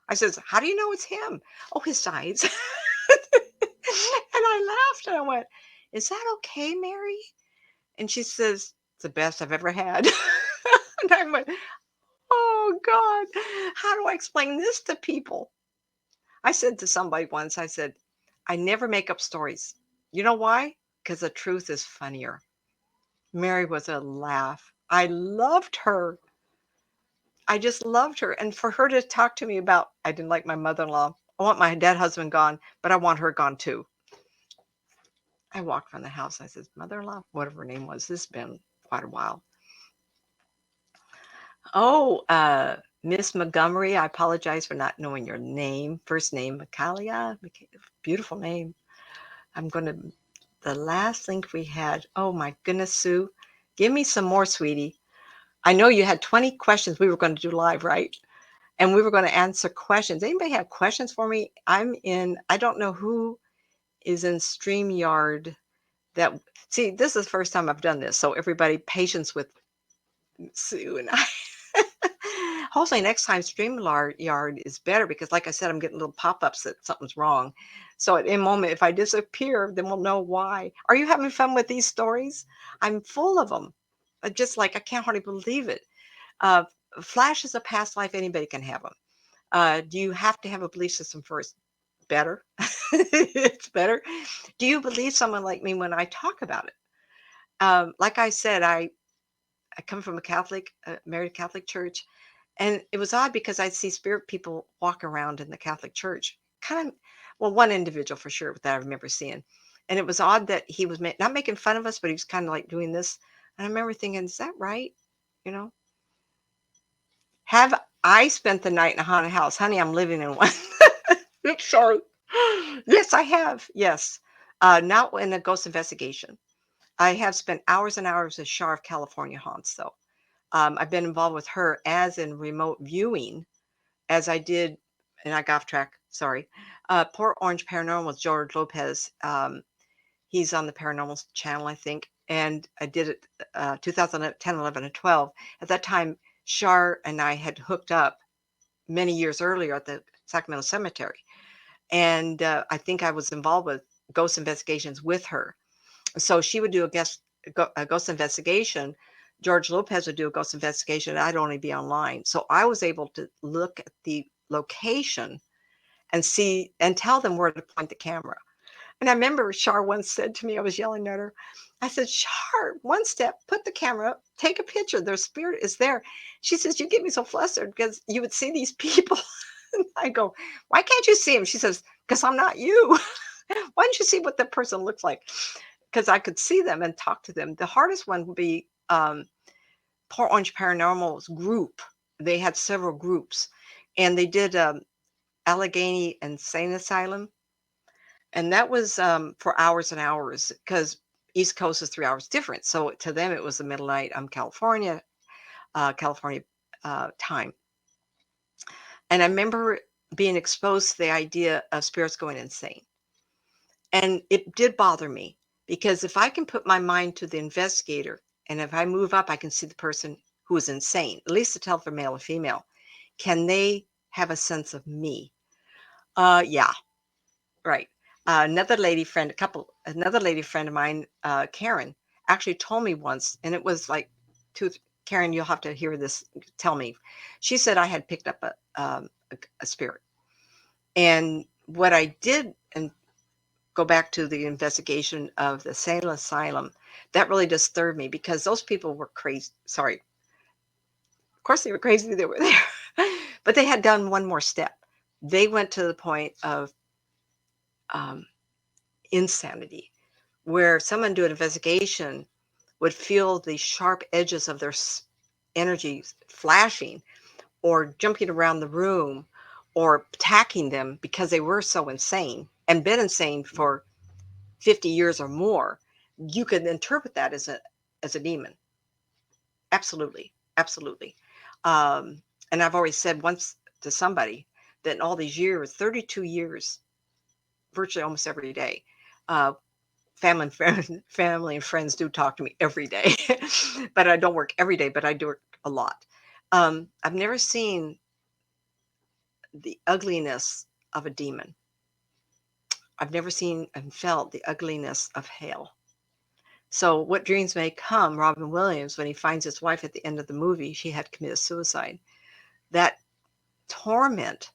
I says, "How do you know it's him?" "Oh, his sides." And I laughed and I went, "Is that okay, Mary?" And she says, "It's the best I've ever had." And I went, "Oh, God, how do I explain this to people?" I said to somebody once, I said, "I never make up stories. You know why? Because the truth is funnier." Mary was a laugh. I loved her. I just loved her. And for her to talk to me about, I didn't like my mother-in-law. I want my dead husband gone, but I want her gone too. I walked from the house. I said, "Mother-in-law," whatever her name was. This has been quite a while. Oh, Miss Montgomery, I apologize for not knowing your name. First name, Mikalia. Beautiful name. I'm going to, the last link we had. Oh my goodness, Sue. Give me some more, sweetie. I know you had 20 questions we were going to do live, right? And we were going to answer questions. Anybody have questions for me? I don't know who is in StreamYard that, see, this is the first time I've done this. So everybody, patience with Sue and I. Hopefully next time StreamYard is better because like I said, I'm getting little pop-ups that something's wrong. So at any moment, if I disappear, then we'll know why. Are you having fun with these stories? I'm full of them. Just like I can't hardly believe it. Uh, Flashes of past life, anybody can have them. Do you have to have a belief system first? Better. It's better. Do you believe someone like me when I talk about it? Like I said, I come from a Catholic, married Catholic church, and it was odd because I'd see spirit people walk around in the Catholic church. Kind of, well, one individual for sure that I remember seeing, and it was odd that he was not making fun of us, but he was kind of like doing this. And I remember thinking, "Is that right?" You know. Have I spent the night in a haunted house? Honey, I'm living in one. Oops, sorry. Yes, I have. Yes. Not in a ghost investigation. I have spent hours and hours with Shar of California haunts, though. I've been involved with her as in remote viewing, as I did, and I got off track. Sorry. Port Orange Paranormal with George Lopez. He's on the Paranormal Channel, I think. And I did it 2010, 11, and 12. At that time, Shar and I had hooked up many years earlier at the Sacramento Cemetery. And I think I was involved with ghost investigations with her. So she would do a ghost investigation. George Lopez would do a ghost investigation. And I'd only be online. So I was able to look at the location and see and tell them where to point the camera. And I remember Shar once said to me, I was yelling at her. I said, Shar, one step, put the camera up, take a picture. Their spirit is there. She says, you get me so flustered because you would see these people. I go, why can't you see them? She says, because I'm not you. Why don't you see what the person looks like? Because I could see them and talk to them. The hardest one would be Port Orange Paranormal's group. They had several groups, and they did Allegheny Insane Asylum, and that was for hours and hours because East Coast is 3 hours different. So to them, it was the middle night. I'm California, California time, and I remember being exposed to the idea of spirits going insane. And it did bother me because if I can put my mind to the investigator and if I move up, I can see the person who is insane, at least to tell if they're male or female. Can they have a sense of me? Yeah, right. Another lady friend of mine, Karen, actually told me once, and it was like, two, Karen, you'll have to hear this. Tell me. She said I had picked up a spirit. And what I did, and go back to the investigation of the Salem Asylum, that really disturbed me because those people were crazy. Sorry, of course they were crazy. They were there, but they had done one more step. They went to the point of um, insanity, where someone doing an investigation would feel the sharp edges of their energy flashing or jumping around the room or attacking them because they were so insane and been insane for 50 years or more. You could interpret that as a demon. Absolutely. Absolutely. And I've always said once to somebody that in all these years, 32 years, virtually almost every day, uh, family and friends do talk to me every day, but I don't work every day, but I do work a lot. I've never seen the ugliness of a demon. I've never seen and felt the ugliness of hell. So, what dreams may come, Robin Williams, when he finds his wife at the end of the movie, she had committed suicide. That torment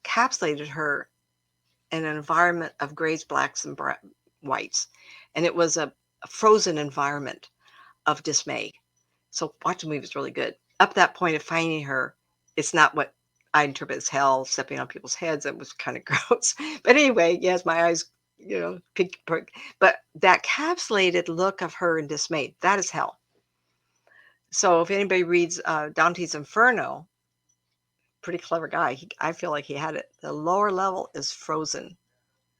capsulated her in an environment of grays, blacks, and whites. And it was a frozen environment of dismay. So, watching the movie was really good. Up to that point of finding her, it's not what I interpret as hell, stepping on people's heads. It was kind of gross. But anyway, yes, my eyes, but that capsulated look of her in dismay, that is hell. So if anybody reads Dante's Inferno, pretty clever guy. I feel like he had it. The lower level is frozen.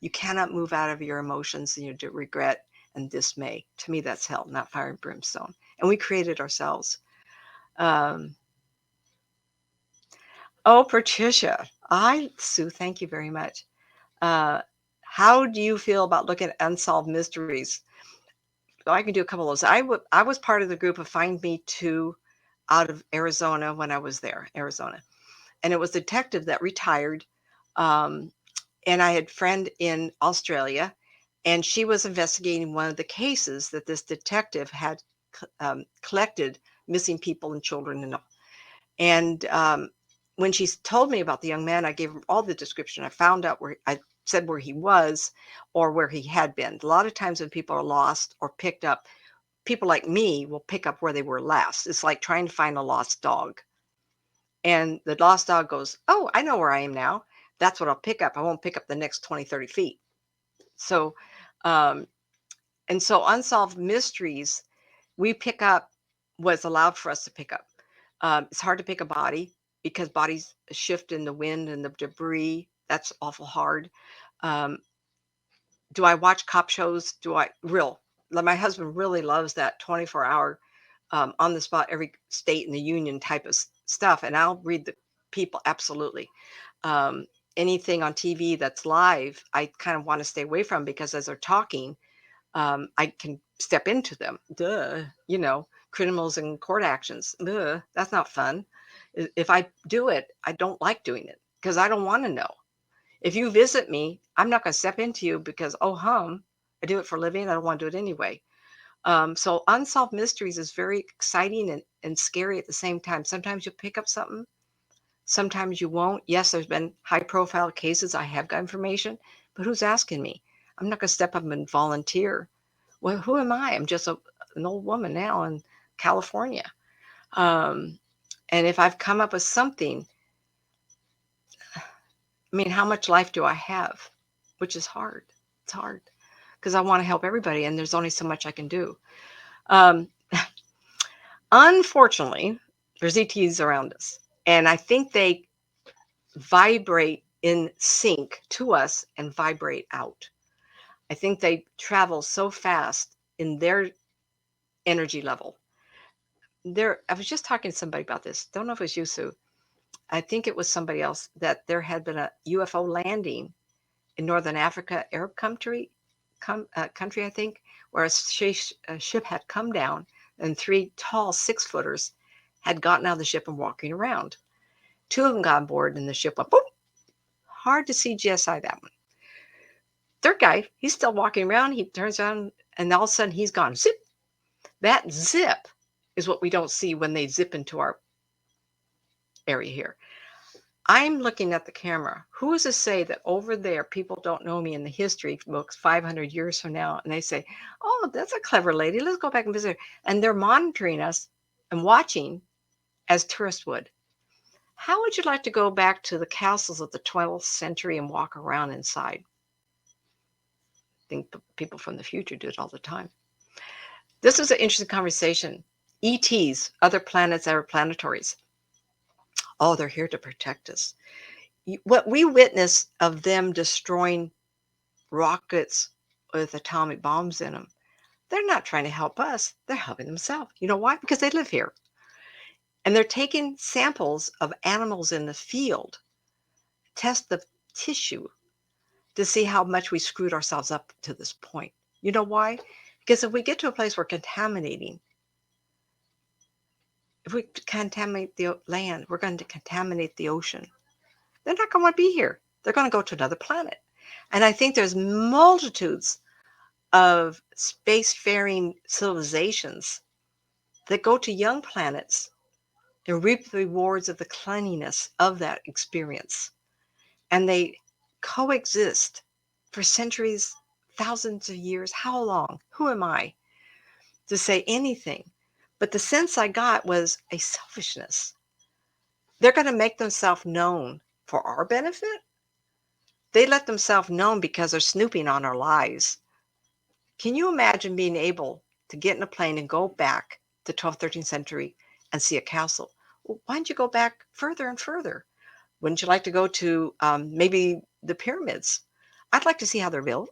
You cannot move out of your emotions and your regret and dismay. To me, that's hell, not fire and brimstone. And we created ourselves. Um, oh, Patricia. Sue, thank you very much. Uh, how do you feel about looking at unsolved mysteries? So I can do a couple of those. I was part of the group of Find Me Two out of Arizona when I was there, Arizona. And it was a detective that retired. Um, and I had a friend in Australia, and she was investigating one of the cases that this detective had collected missing people and children and all. And when she told me about the young man, I gave him all the description. I found out where I said where he was or where he had been. A lot of times when people are lost or picked up, people like me will pick up where they were last. It's like trying to find a lost dog. And the lost dog goes, oh, I know where I am now. That's what I'll pick up. I won't pick up the next 20, 30 feet. So, um, and so unsolved mysteries, we pick up what's allowed for us to pick up. It's hard to pick a body because bodies shift in the wind and the debris. That's awful hard. Um, do I watch cop shows? Do I real? My husband really loves that 24-hour on the spot, every state in the union type of stuff, and I'll read the people absolutely. Um, Anything on TV that's live, I kind of want to stay away from because as they're talking, I can step into them. Duh, criminals and court actions. Duh, that's not fun. If I do it, I don't like doing it because I don't want to know. If you visit me, I'm not going to step into you because, oh, I do it for a living. I don't want to do it anyway. So unsolved mysteries is very exciting and scary at the same time. Sometimes you'll pick up something, sometimes you won't. Yes, there's been high profile cases. I have got information, but who's asking me? I'm not going to step up and volunteer. Well, who am I? I'm just an old woman now in California. Um, and if I've come up with something, I mean, how much life do I have? Which is hard. It's hard because I want to help everybody, and there's only so much I can do. Um, Unfortunately, there's ETs around us, and I think they vibrate in sync to us and vibrate out. I think they travel so fast in their energy level. I was just talking to somebody about this. Don't know if it was you, Sue. I think it was somebody else that there had been a UFO landing in Northern Africa, Arab country, I think, where a ship had come down and three tall 6-footers had gotten out of the ship and walking around. Two of them got on board and the ship went boom. Hard to see GSI that one. Third guy, he's still walking around. He turns around and all of a sudden he's gone. Zip. That zip is what we don't see when they zip into our area here. I'm looking at the camera. Who is to say that over there people don't know me in the history books 500 years from now and they say, oh, that's a clever lady. Let's go back and visit her. And they're monitoring us and watching as tourists would. How would you like to go back to the castles of the 12th century and walk around inside? I think people from the future do it all the time. This was an interesting conversation. ETs, other planets, other planetories. Oh, they're here to protect us. What we witness of them destroying rockets with atomic bombs in them, they're not trying to help us. They're helping themselves. You know why? Because they live here. And they're taking samples of animals in the field, test the tissue to see how much we screwed ourselves up to this point. You know why? Because if we get to a place we're contaminating, if we contaminate the land, we're going to contaminate the ocean. They're not going to be here. They're going to go to another planet. And I think there's multitudes of spacefaring civilizations that go to young planets and reap the rewards of the cleanliness of that experience. And they coexist for centuries, thousands of years. How long? Who am I to say anything? But the sense I got was a selfishness. They're going to make themselves known for our benefit. They let themselves known because they're snooping on our lives. Can you imagine being able to get in a plane and go back to 12th, 13th century and see a castle? Well, why don't you go back further and further? Wouldn't you like to go to maybe the pyramids? I'd like to see how they're built.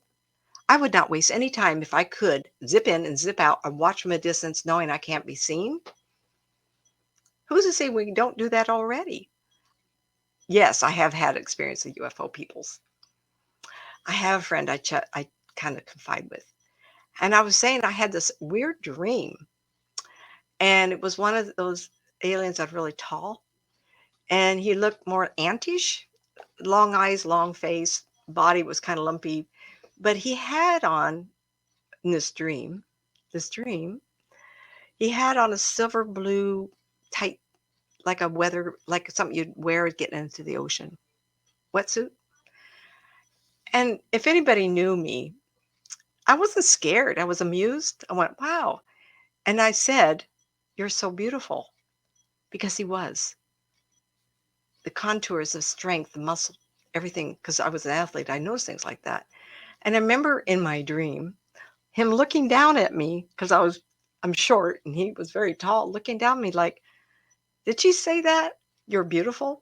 I would not waste any time if I could zip in and zip out and watch from a distance knowing I can't be seen. Who's to say we don't do that already? Yes, I have had experience with UFO peoples. I have a friend I kind of confide with. And I was saying I had this weird dream. And it was one of those aliens that really tall. And he looked more antish, long eyes, long face, body was kind of lumpy. But he had on in this dream, he had on a silver blue tight, like a weather, like something you'd wear getting into the ocean, wetsuit. And if anybody knew me, I wasn't scared. I was amused. I went, wow. And I said, you're so beautiful. Because he was. The contours of strength, the muscle, everything, because I was an athlete, I noticed things like that. And I remember in my dream, him looking down at me, because I'm short and he was very tall, looking down at me like, Did she say that? You're beautiful?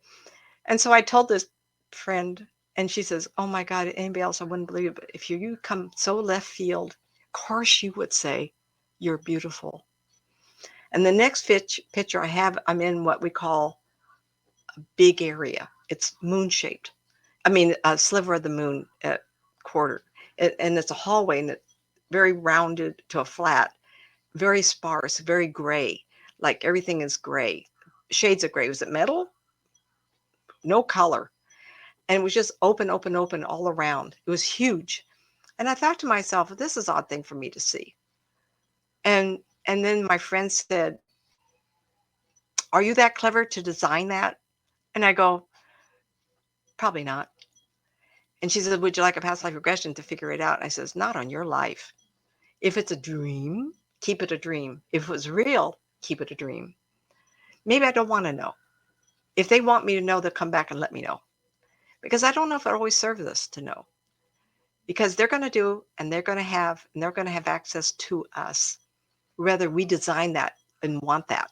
And so I told this friend, and she says, "Oh my God, anybody else, I wouldn't believe it. But if you come so left field, of course you would say, you're beautiful." And the next picture I have, I'm in what we call a big area. It's moon shaped. I mean, a sliver of the moon at quarter. And it's a hallway, and it's very rounded to a flat, very sparse, very gray. Like everything is gray, shades of gray. Was it metal? No color. And it was just open, open, open all around. It was huge. And I thought to myself, this is an odd thing for me to see. And then my friend said, "Are you that clever to design that?" And I go, "Probably not." And she said, "Would you like a past life regression to figure it out?" I says, "Not on your life. If it's a dream, keep it a dream. If it was real, keep it a dream. Maybe I don't want to know. If they want me to know, they'll come back and let me know. Because I don't know if it always serves us to know. Because they're going to do, and they're going to have access to us, whether we design that and want that.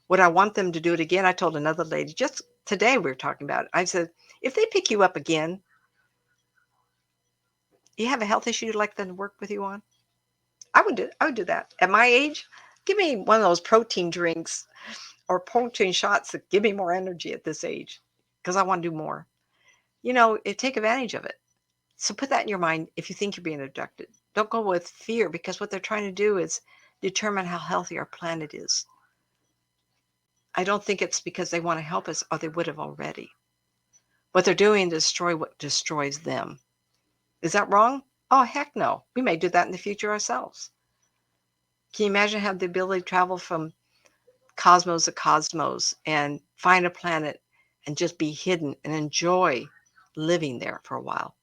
Would I want them to do it again? I told another lady just today, we were talking about it. I said, if they pick you up again, you have a health issue you'd like them to work with you on? I would do that. At my age, give me one of those protein drinks or protein shots that give me more energy at this age because I want to do more. Take advantage of it. So put that in your mind if you think you're being abducted. Don't go with fear, because what they're trying to do is determine how healthy our planet is. I don't think it's because they want to help us, or they would have already. What they're doing is destroy what destroys them. Is that wrong? Oh, heck no. We may do that in the future ourselves. Can you imagine having the ability to travel from cosmos to cosmos and find a planet and just be hidden and enjoy living there for a while?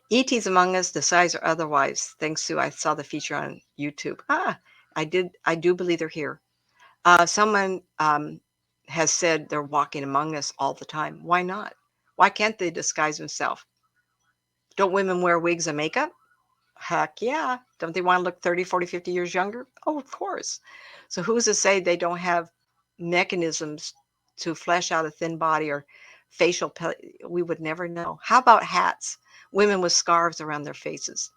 ET's among us, disguised or otherwise. Thanks to I saw the feature on YouTube. I do believe they're here. Someone has said they're walking among us all the time. Why not? Why can't they disguise themselves? Don't women wear wigs and makeup? Heck yeah. Don't they want to look 30, 40, 50 years younger? Oh, of course. So who's to say they don't have mechanisms to flesh out a thin body or facial? We would never know. How about hats? Women with scarves around their faces.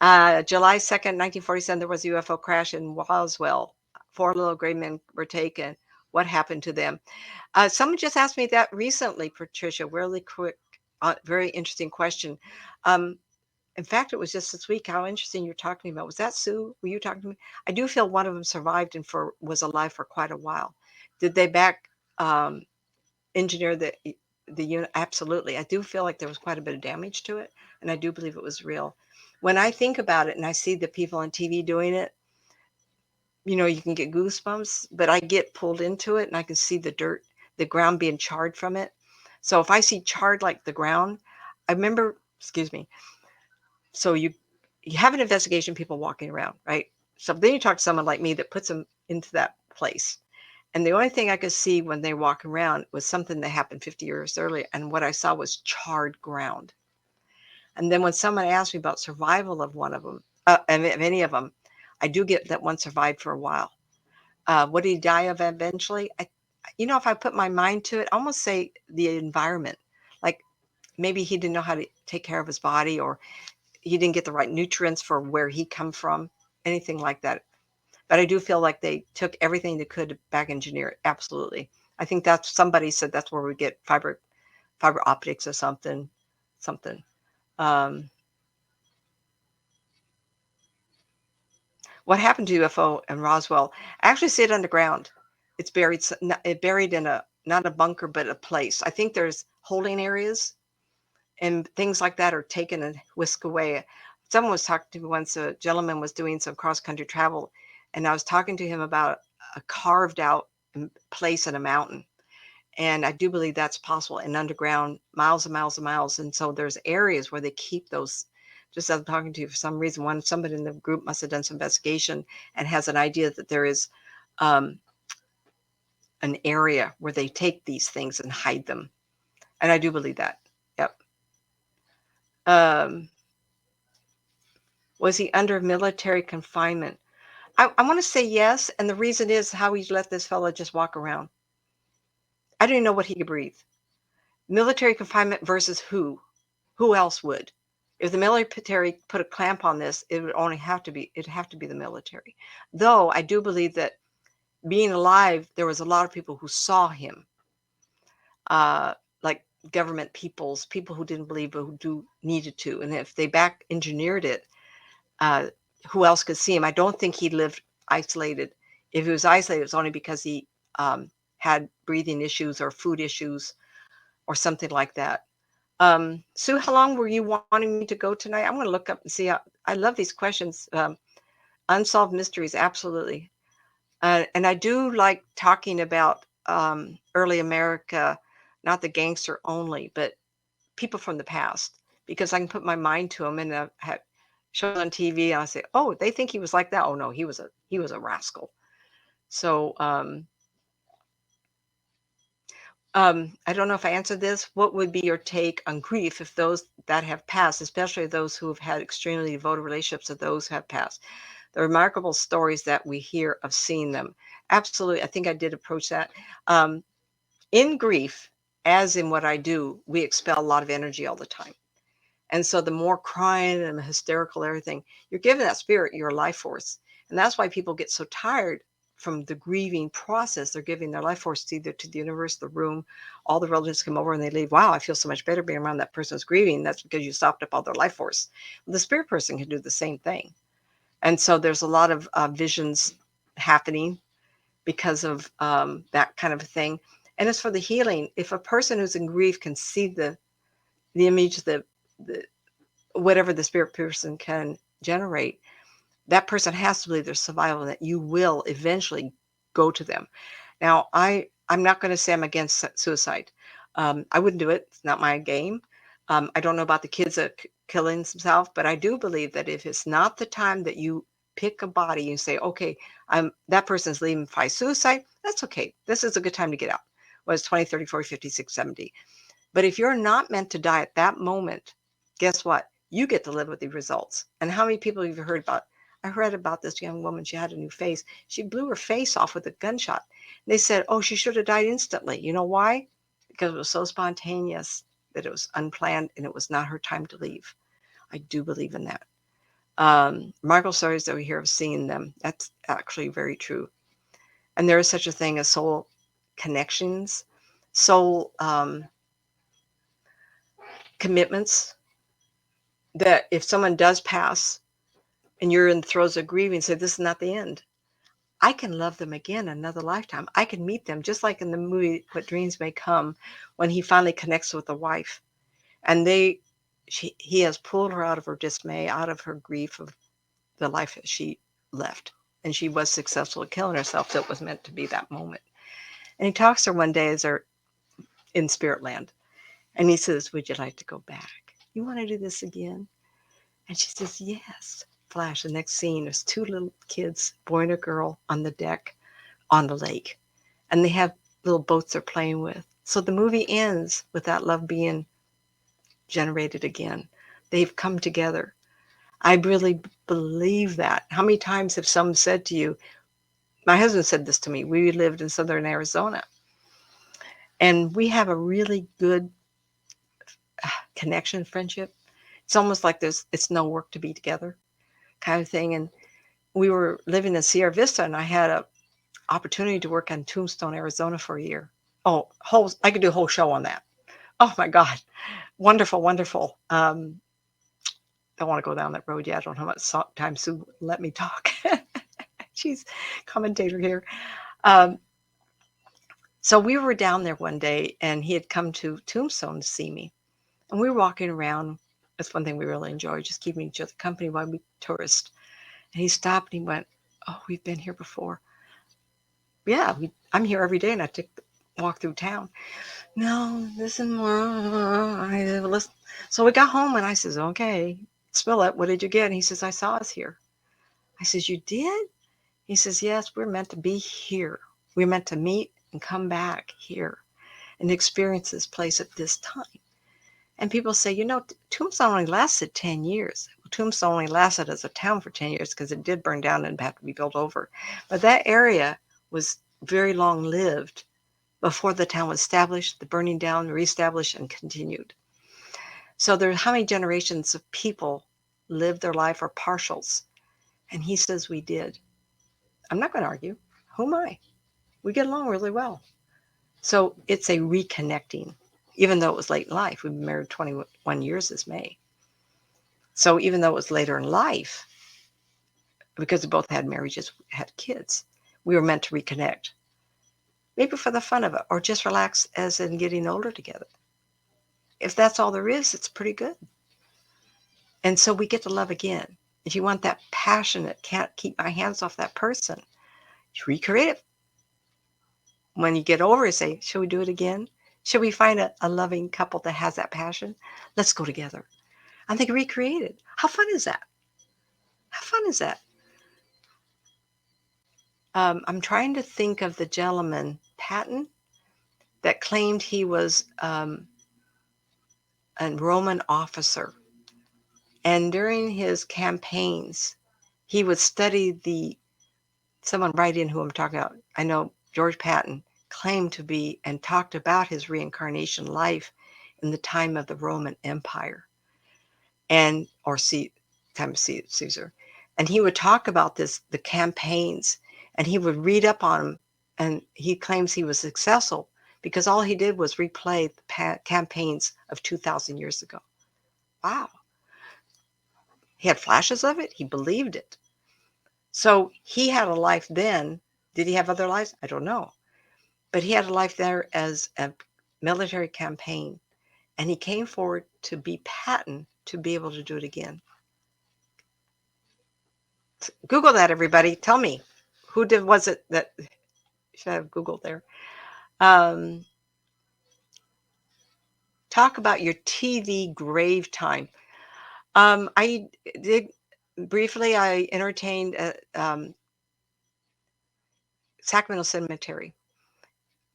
July 2nd, 1947, there was a UFO crash in Roswell. 4 little gray men were taken. What happened to them? Someone just asked me that recently, Patricia. Really quick, very interesting question. Um, in fact, it was just this week. How interesting you're talking about. Was that Sue? Were you talking to me? I do feel one of them survived and was alive for quite a while. Did they back um, engineer the unit? Absolutely. I do feel like there was quite a bit of damage to it, and I do believe it was real. When I think about it and I see the people on TV doing it, you can get goosebumps, but I get pulled into it and I can see the dirt, the ground being charred from it. So if I see charred like the ground, I remember, excuse me, so you have an investigation, people walking around, right? So then you talk to someone like me that puts them into that place. And the only thing I could see when they walk around was something that happened 50 years earlier. And what I saw was charred ground. And then when someone asked me about survival of one of them, of any of them, I do get that one survived for a while. What did he die of eventually? If I put my mind to it, I almost say the environment. Like maybe he didn't know how to take care of his body, or he didn't get the right nutrients for where he come from, anything like that. But I do feel like they took everything they could to back engineer it. Absolutely. I think that's somebody said that's where we get fiber optics or something. Um, what happened to UFO in Roswell? I actually see it underground. It's buried in a not a bunker but a place. I think there's holding areas and things like that are taken and whisked away. Someone was talking to me once. A gentleman was doing some cross country travel, and I was talking to him about a carved out place in a mountain. And I do believe that's possible in underground, miles and miles and miles. And so there's areas where they keep those. Just as I'm talking to you, for some reason, somebody in the group must have done some investigation and has an idea that there is um, an area where they take these things and hide them. And I do believe that. Yep. Um, was he under military confinement? I want to say yes, and the reason is how he let this fella just walk around. I didn't know what he could breathe. Military confinement versus who? Who else would? If the military put a clamp on this, it would only have to be it'd have to be the military. Though I do believe that being alive, there was a lot of people who saw him, like government peoples, people who didn't believe but who do needed to. And if they back engineered it, uh, who else could see him? I don't think he lived isolated. If he was isolated, it was only because he had breathing issues or food issues or something like that. Sue, how long were you wanting me to go tonight? I'm going to look up and see how. I love these questions. Unsolved mysteries, absolutely. And I do like talking about early America, not the gangster only, but people from the past, because I can put my mind to them and have shows on TV, and I say, oh, they think he was like that. Oh no, he was a rascal. So I don't know if I answered this. What would be your take on grief if those that have passed, especially those who have had extremely devoted relationships to those who have passed? The remarkable stories that we hear of seeing them. Absolutely. I think I did approach that. Um, in grief, as in what I do, we expel a lot of energy all the time. And so the more crying and the hysterical everything, you're giving that spirit your life force. And that's why people get so tired from the grieving process. They're giving their life force to either to the universe, the room, all the relatives come over and they leave. Wow, I feel so much better being around that person who's grieving. That's because you stopped up all their life force. The spirit person can do the same thing. And so there's a lot of visions happening because of that kind of thing. And as for the healing, if a person who's in grief can see the image, the whatever the spirit person can generate, that person has to believe there's survival and that you will eventually go to them. Now, I'm not going to say I'm against suicide. I wouldn't do it. It's not my game. I don't know about the kids that killing themselves, but I do believe that if it's not the time that you pick a body and say, okay, that person's leaving by suicide, that's okay. This is a good time to get out. Was 20, 30, 40, 50, 60, 70. But if you're not meant to die at that moment, guess what? You get to live with the results. And how many people have you heard about? I read about this young woman. She had a new face. She blew her face off with a gunshot. They said, oh, she should have died instantly. You know why? Because it was so spontaneous that it was unplanned and it was not her time to leave. I do believe in that. Margot stories that we hear of seeing them, that's actually very true. And there is such a thing as soul connections, soul commitments, that if someone does pass and you're in the throes of grieving, say, this is not the end. I can love them again another lifetime. I can meet them, just like in the movie What Dreams May Come, when he finally connects with the wife. And he has pulled her out of her dismay, out of her grief of the life that she left. And she was successful at killing herself, so it was meant to be that moment. And he talks to her one day as they're in spirit land. And he says, would you like to go back? You want to do this again? And she says, yes. Flash, the next scene is two little kids, boy and a girl, on the deck on the lake. And they have little boats they're playing with. So the movie ends with that love being generated again. They've come together. I really believe that. How many times have some said to you, my husband said this to me, we lived in southern Arizona, and we have a really good connection, friendship. It's almost like it's no work to be together kind of thing. And we were living in Sierra Vista, and I had a opportunity to work on Tombstone, Arizona for a year. Oh, I could do a whole show on that. Oh my God. Wonderful, wonderful. Don't want to go down that road yet. I don't know how much time Sue let me talk. She's commentator here. Um, so we were down there one day, and he had come to Tombstone to see me. And we were walking around. That's one thing we really enjoy, just keeping each other company while we tourist. And he stopped and he went, oh, we've been here before. Yeah, I'm here every day, and I take the walk through town. No, this is more. So we got home, and I says, okay, spill it. What did you get? And he says, I saw us here. I says, you did? He says, yes, we're meant to be here. We're meant to meet and come back here and experience this place at this time. And people say, Tombstone only lasted 10 years. Well, Tombstone only lasted as a town for 10 years because it did burn down and have to be built over. But that area was very long lived before the town was established, the burning down, reestablished, and continued. So there's how many generations of people lived their life or partials. And he says we did. I'm not going to argue. Who am I? We get along really well. So it's a reconnecting, even though it was late in life. We've been married 21 years this May. So even though it was later in life, because we both had marriages, had kids, we were meant to reconnect. Maybe for the fun of it, or just relax as in getting older together. If that's all there is, it's pretty good. And so we get to love again. If you want that passion that can't keep my hands off that person, you recreate it. When you get over it, say, should we do it again? Should we find a loving couple that has that passion? Let's go together. And they recreate it. How fun is that? How fun is that? I'm trying to think of the gentleman, Patton, that claimed he was a Roman officer. And during his campaigns, he would study someone right in who I'm talking about. I know George Patton claimed to be and talked about his reincarnation life in the time of the Roman Empire time of Caesar. And he would talk about the campaigns, and he would read up on them. And he claims he was successful because all he did was replay the campaigns of 2,000 years ago. Wow. He had flashes of it. He believed it. So he had a life then. Did he have other lives? I don't know. But he had a life there as a military campaign. And he came forward to be Patton to be able to do it again. Google that, everybody. Tell me, was it that should have Googled there? Talk about your TV grave time. I did briefly, I entertained Sacramento Cemetery.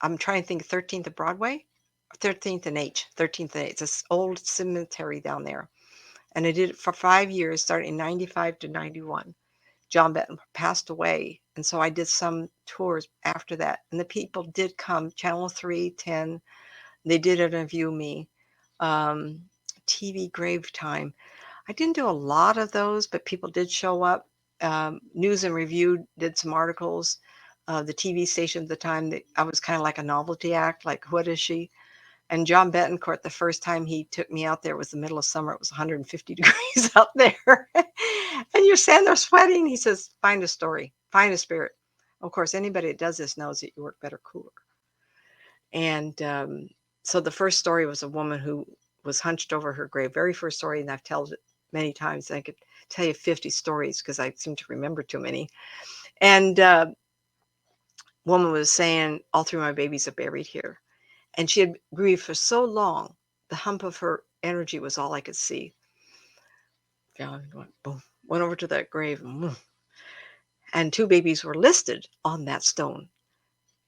I'm trying to think 13th of Broadway, 13th and H, 13th and H. It's this old cemetery down there. And I did it for 5 years, starting in 95 to 91. John Benton passed away. And so I did some tours after that. And the people did come, Channel 3, 10. They did interview me. TV grave time. I didn't do a lot of those, but people did show up. News and Review did some articles. The TV station at the time, I was kind of like a novelty act, like, what is she? And John Betancourt, the first time he took me out there, it was the middle of summer. It was 150 degrees out there. And you're standing there sweating. He says, find a story, find a spirit. Of course, anybody that does this knows that you work better cooler. And so the first story was a woman who was hunched over her grave. Very first story, and I've told it many times. I could tell you 50 stories because I seem to remember too many. And woman was saying, all three of my babies are buried here. And she had grieved for so long, the hump of her energy was all I could see. Boom, went over to that grave, and 2 babies were listed on that stone.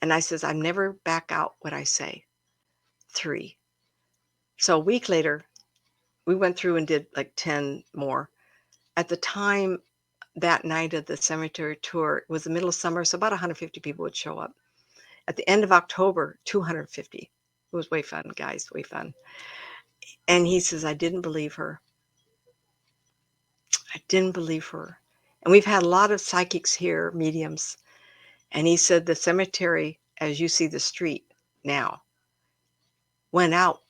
And I says, I never back out what I say. 3. So a week later, we went through and did like 10 more. At the time, that night of the cemetery tour, it was the middle of summer, so about 150 people would show up. At the end of October, 250. It was way fun, guys, way fun. And he says, I didn't believe her. I didn't believe her. And we've had a lot of psychics here, mediums. And he said the cemetery, as you see the street now, went out.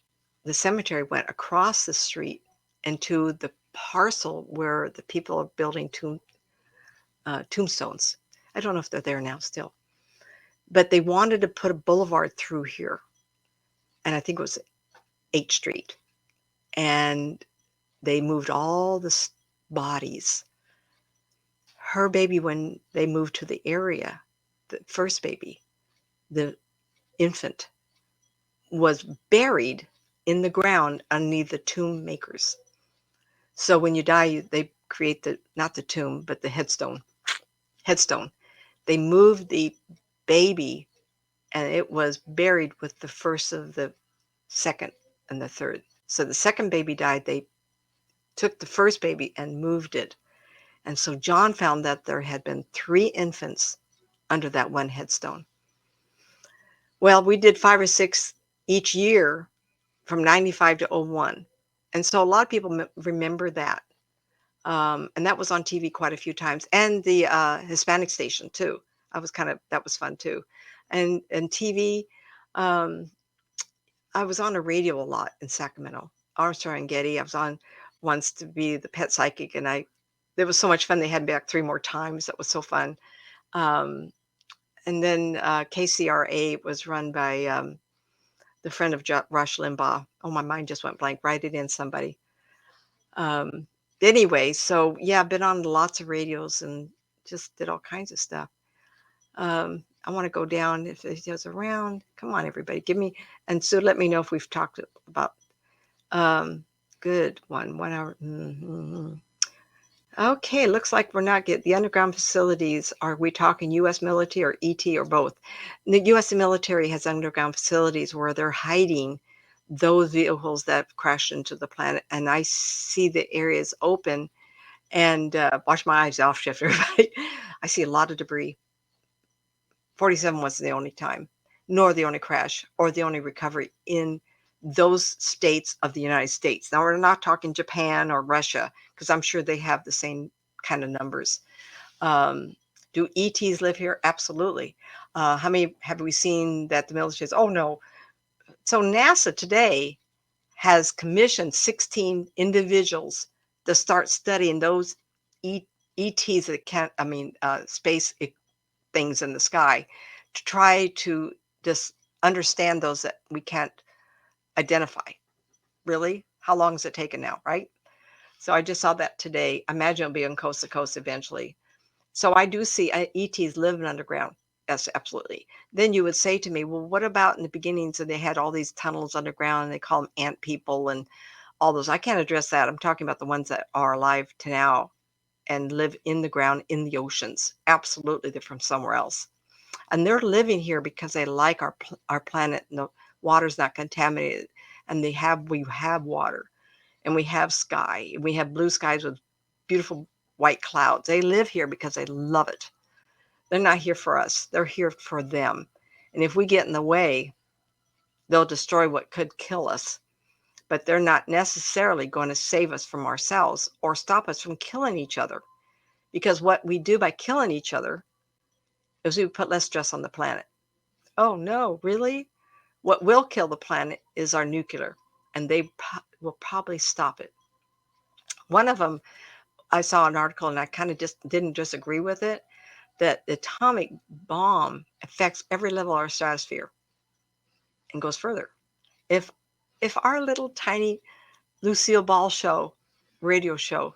The cemetery went across the street into the parcel where the people are building tombstones. I don't know if they're there now still. But they wanted to put a boulevard through here. And I think it was 8th Street. And they moved all the bodies. Her baby, when they moved to the area, the first baby, the infant, was buried in the ground underneath the tomb makers. So when you die, they create not the tomb, but the headstone. They moved the baby, and it was buried with the first of the second and the third. So the second baby died. They took the first baby and moved it. And so John found that there had been 3 infants under that one headstone. Well, we did 5 or 6 each year from 95 to '01. And so a lot of people remember that. And that was on TV quite a few times, and the Hispanic station too. That was fun too. And TV, um, I was on the radio a lot in Sacramento. Armstrong and Getty. I was on once to be the pet psychic, and it was so much fun. They had me back 3 more times. That was so fun. Um, and then KCRA was run by the friend of Rush Limbaugh. Oh, my mind just went blank. Write it in, somebody. Um, anyway, so yeah, I've been on lots of radios and just did all kinds of stuff. I want to go down if it goes around. Come on, everybody, give me, and so let me know if we've talked about. Um, good 1 hour. Okay, looks like we're not getting the underground facilities. Are we talking U.S. military or ET or both? The U.S. military has underground facilities where they're hiding those vehicles that have crashed into the planet. And I see the areas open and watch my eyes off shift, everybody. I see a lot of debris. 47 wasn't the only time, nor the only crash or the only recovery in those states of the United States. Now, we're not talking Japan or Russia, because I'm sure they have the same kind of numbers. Do ETs live here? Absolutely. How many have we seen that the military says, oh no. So NASA today has commissioned 16 individuals to start studying those ETs that can't, space things in the sky, to try to just understand those that we can't identify. Really? How long has it taken now, right? So I just saw that today. I imagine it'll be on coast to coast eventually. So I do see ETs living underground. Yes, absolutely. Then you would say to me, well, what about in the beginning? So they had all these tunnels underground and they call them ant people and all those. I can't address that. I'm talking about the ones that are alive to now and live in the ground, in the oceans. Absolutely. They're from somewhere else. And they're living here because they like our planet, and the water's not contaminated, and we have water, and we have sky. We have blue skies with beautiful white clouds. They live here because they love it. They're not here for us. They're here for them. And if we get in the way, they'll destroy what could kill us. But they're not necessarily going to save us from ourselves or stop us from killing each other. Because what we do by killing each other is we put less stress on the planet. Oh no, really? What will kill the planet is our nuclear, and they will probably stop it. One of them, I saw an article, and I kind of just didn't disagree with it, that the atomic bomb affects every level of our stratosphere and goes further. If our little tiny Lucille Ball show, radio show,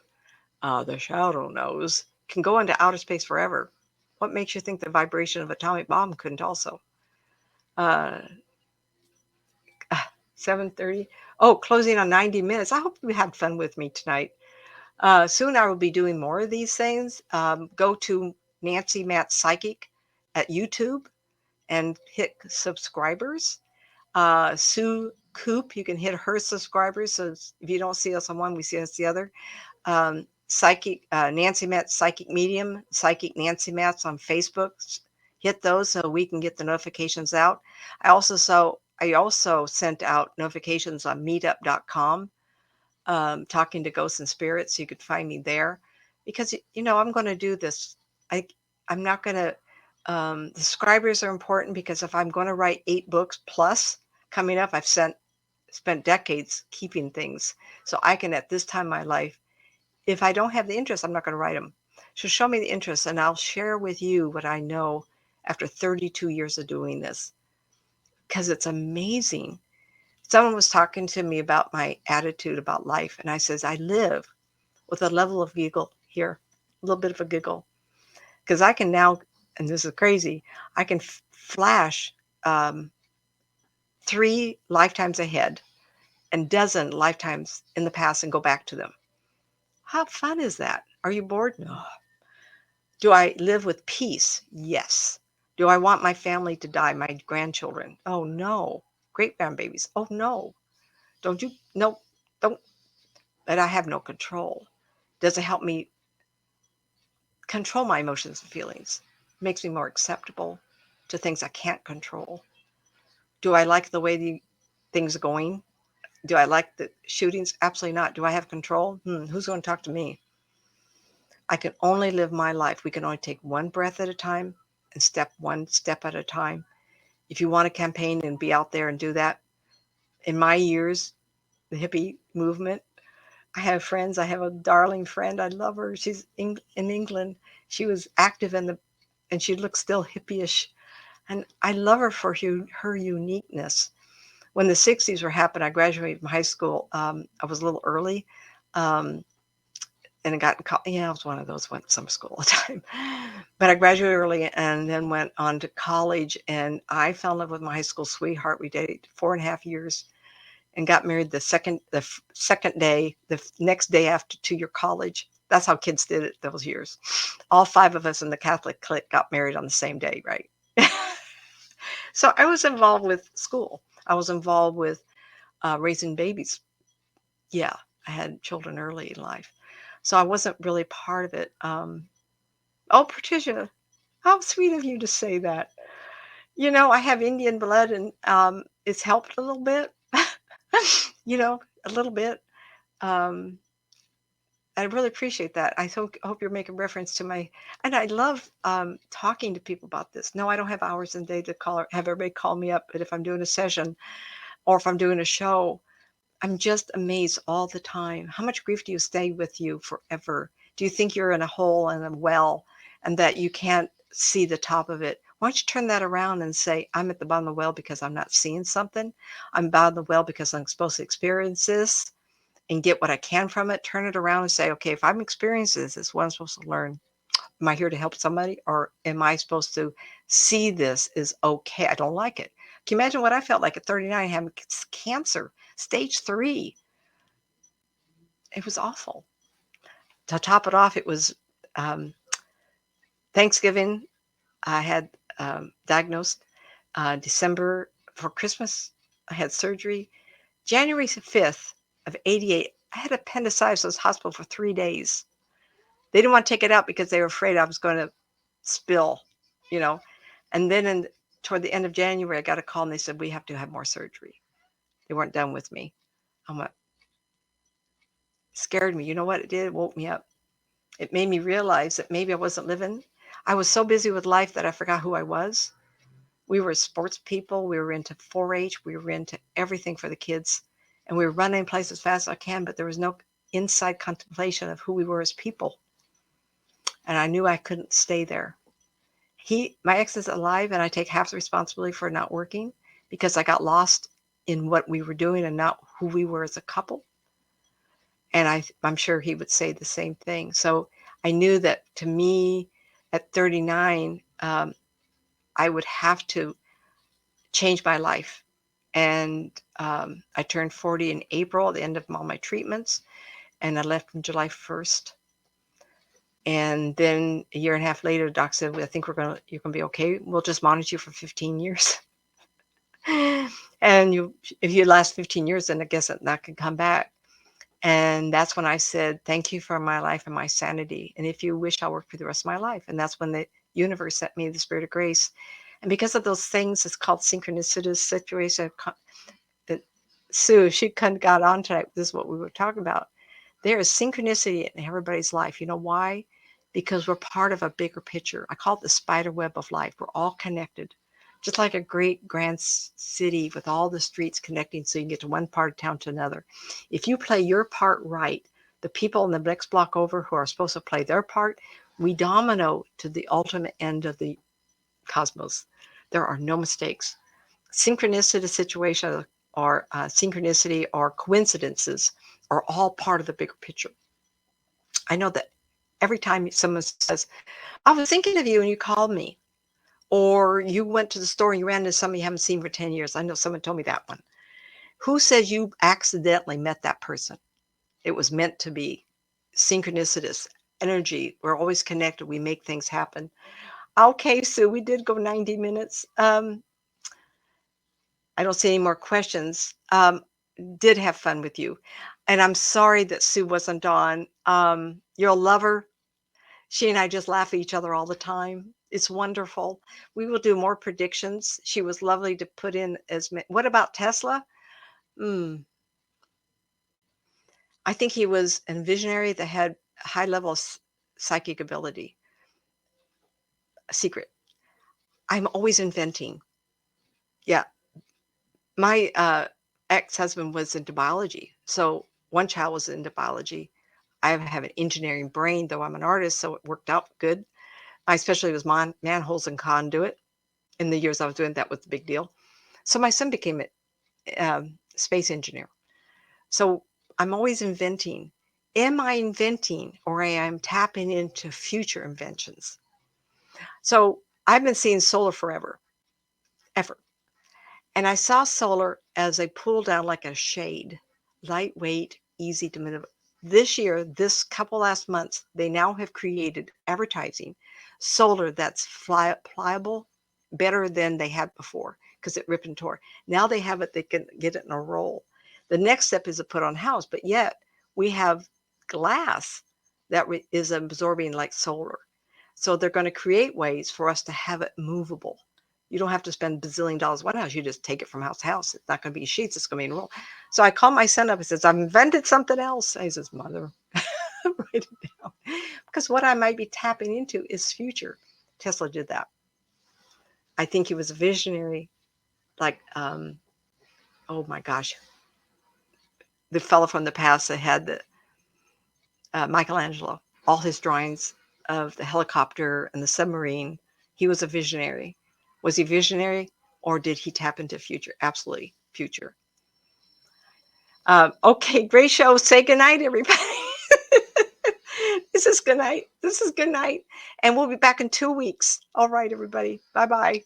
the Shadow Knows, can go into outer space forever, what makes you think the vibration of atomic bomb couldn't also? Uh, 7:30. Oh, closing on 90 minutes. I hope you had fun with me tonight. Soon I will be doing more of these things. Go to Nancy Matz Psychic at YouTube and hit subscribers. Sue Coop, you can hit her subscribers. So if you don't see us on one, we see us the other. Psychic Nancy Matz Psychic Medium, Psychic Nancy Matz on Facebook. Hit those so we can get the notifications out. I also sent out notifications on meetup.com, talking to ghosts and spirits. You could find me there because I'm going to do this. I'm not going to. The subscribers are important because if I'm going to write 8 books plus coming up, I've spent decades keeping things, so I can at this time in my life. If I don't have the interest, I'm not going to write them. So show me the interest, and I'll share with you what I know after 32 years of doing this, because it's amazing. Someone was talking to me about my attitude about life, and I says, I live with a level of giggle here, a little bit of a giggle, because I can now, and this is crazy, I can flash 3 lifetimes ahead and dozen lifetimes in the past and go back to them. How fun is that? Are you bored? No. Do I live with peace? Yes. Do I want my family to die, my grandchildren? Oh, no. Great grandbabies? Oh, no. Don't you? No, don't. But I have no control. Does it help me control my emotions and feelings? Makes me more acceptable to things I can't control. Do I like the way the things are going? Do I like the shootings? Absolutely not. Do I have control? Who's going to talk to me? I can only live my life. We can only take one breath at a time and one step at a time. If you want to campaign and be out there and do that, in my years, the hippie movement, I have friends. I have a darling friend. I love her. She's in England. She was active and she looks still hippie-ish. And I love her for her uniqueness. When the 60s were happening, I graduated from high school. I was a little early. Um, and I got in I was one of those went to summer school all the time. But I graduated early and then went on to college. And I fell in love with my high school sweetheart. We dated 4.5 years and got married the second day, next day after 2-year college. That's how kids did it those years. All 5 of us in the Catholic clique got married on the same day, right? So I was involved with school. I was involved with raising babies. Yeah, I had children early in life. So I wasn't really part of it. Oh, Patricia, how sweet of you to say that. I have Indian blood and it's helped a little bit, a little bit. Um, I really appreciate that. I hope you're making reference to and I love talking to people about this. No, I don't have hours in the day to have everybody call me up, but if I'm doing a session or if I'm doing a show, I'm just amazed all the time. How much grief do you stay with you forever? Do you think you're in a hole and a well and that you can't see the top of it? Why don't you turn that around and say, I'm at the bottom of the well because I'm not seeing something. I'm bottom of the well because I'm supposed to experience this and get what I can from it. Turn it around and say, okay, if I'm experiencing this, it's what I'm supposed to learn. Am I here to help somebody or am I supposed to see this is okay? I don't like it. Can you imagine what I felt like at 39 having cancer, stage 3? It was awful. To top it off, it was um, Thanksgiving. I had diagnosed December for Christmas. I had surgery. January 5th of 88, I had appendicitis. I was hospital for 3 days. They didn't want to take it out because they were afraid I was going to spill, you know. And then toward the end of January, I got a call and they said, we have to have more surgery. They weren't done with me. I'm like, scared me. You know what it did? It woke me up. It made me realize that maybe I wasn't living. I was so busy with life that I forgot who I was. We were sports people. We were into 4-H. We were into everything for the kids. And we were running places as fast as I can, but there was no inside contemplation of who we were as people. And I knew I couldn't stay there. My ex is alive, and I take half the responsibility for not working because I got lost in what we were doing and not who we were as a couple. And I'm sure he would say the same thing. So I knew that to me at 39, I would have to change my life. And I turned 40 in April at the end of all my treatments, and I left on July 1st. And then a year and a half later, the doc said, I think you're going to be okay. We'll just monitor you for 15 years. And if you last 15 years, then I guess that can come back. And that's when I said, thank you for my life and my sanity. And if you wish, I'll work for the rest of my life. And that's when the universe sent me the spirit of grace. And because of those things, it's called synchronicity situation. Sue, she kind of got on tonight. This is what we were talking about. There is synchronicity in everybody's life. You know why? Because we're part of a bigger picture. I call it the spider web of life. We're all connected. Just like a great grand city with all the streets connecting so you can get to one part of town to another. If you play your part right, the people in the next block over who are supposed to play their part, we domino to the ultimate end of the cosmos. There are no mistakes. Synchronicity situation or synchronicity or coincidences are all part of the bigger picture. I know that every time someone says, I was thinking of you and you called me, or you went to the store and you ran into somebody you haven't seen for 10 years. I know someone told me that one. Who says you accidentally met that person? It was meant to be. Synchronicitous energy. We're always connected. We make things happen. Okay, Sue, we did go 90 minutes. I don't see any more questions. did have fun with you. And I'm sorry that Sue wasn't on. You'll love her. She and I just laugh at each other all the time. It's wonderful. We will do more predictions. She was lovely to put in as what about Tesla? Mm, I think he was a visionary that had high level psychic ability. A secret. I'm always inventing. Yeah. My ex-husband was into biology. So one child was into biology. I have an engineering brain, though I'm an artist, so it worked out good. My specialty was manholes and conduit. In the years I was doing that was the big deal. So my son became a space engineer. So I'm always inventing. Am I inventing or I am tapping into future inventions? So I've been seeing solar forever, ever. And I saw solar as a pull down like a shade, lightweight, easy to maneuver. This year, this couple last months, they now have created advertising solar that's pliable, better than they had before because it ripped and tore. Now they have it, they can get it in a roll. The next step is to put on house, but yet we have glass that is absorbing like solar. So they're going to create ways for us to have it movable. You don't have to spend bazillion dollars one house. You just take it from house to house. It's not going to be sheets. It's going to be in a roll. So I call my son up and says, I've invented something else. And he says, Mother, write it down. Because what I might be tapping into is future. Tesla did that. I think he was a visionary. Like, oh my gosh, the fellow from the past that had the Michelangelo, all his drawings of the helicopter and the submarine. He was a visionary. Was he visionary or did he tap into future? Absolutely future. Okay, great show. Say goodnight, everybody. This is good night. This is good night. And we'll be back in 2 weeks. All right, everybody. Bye bye.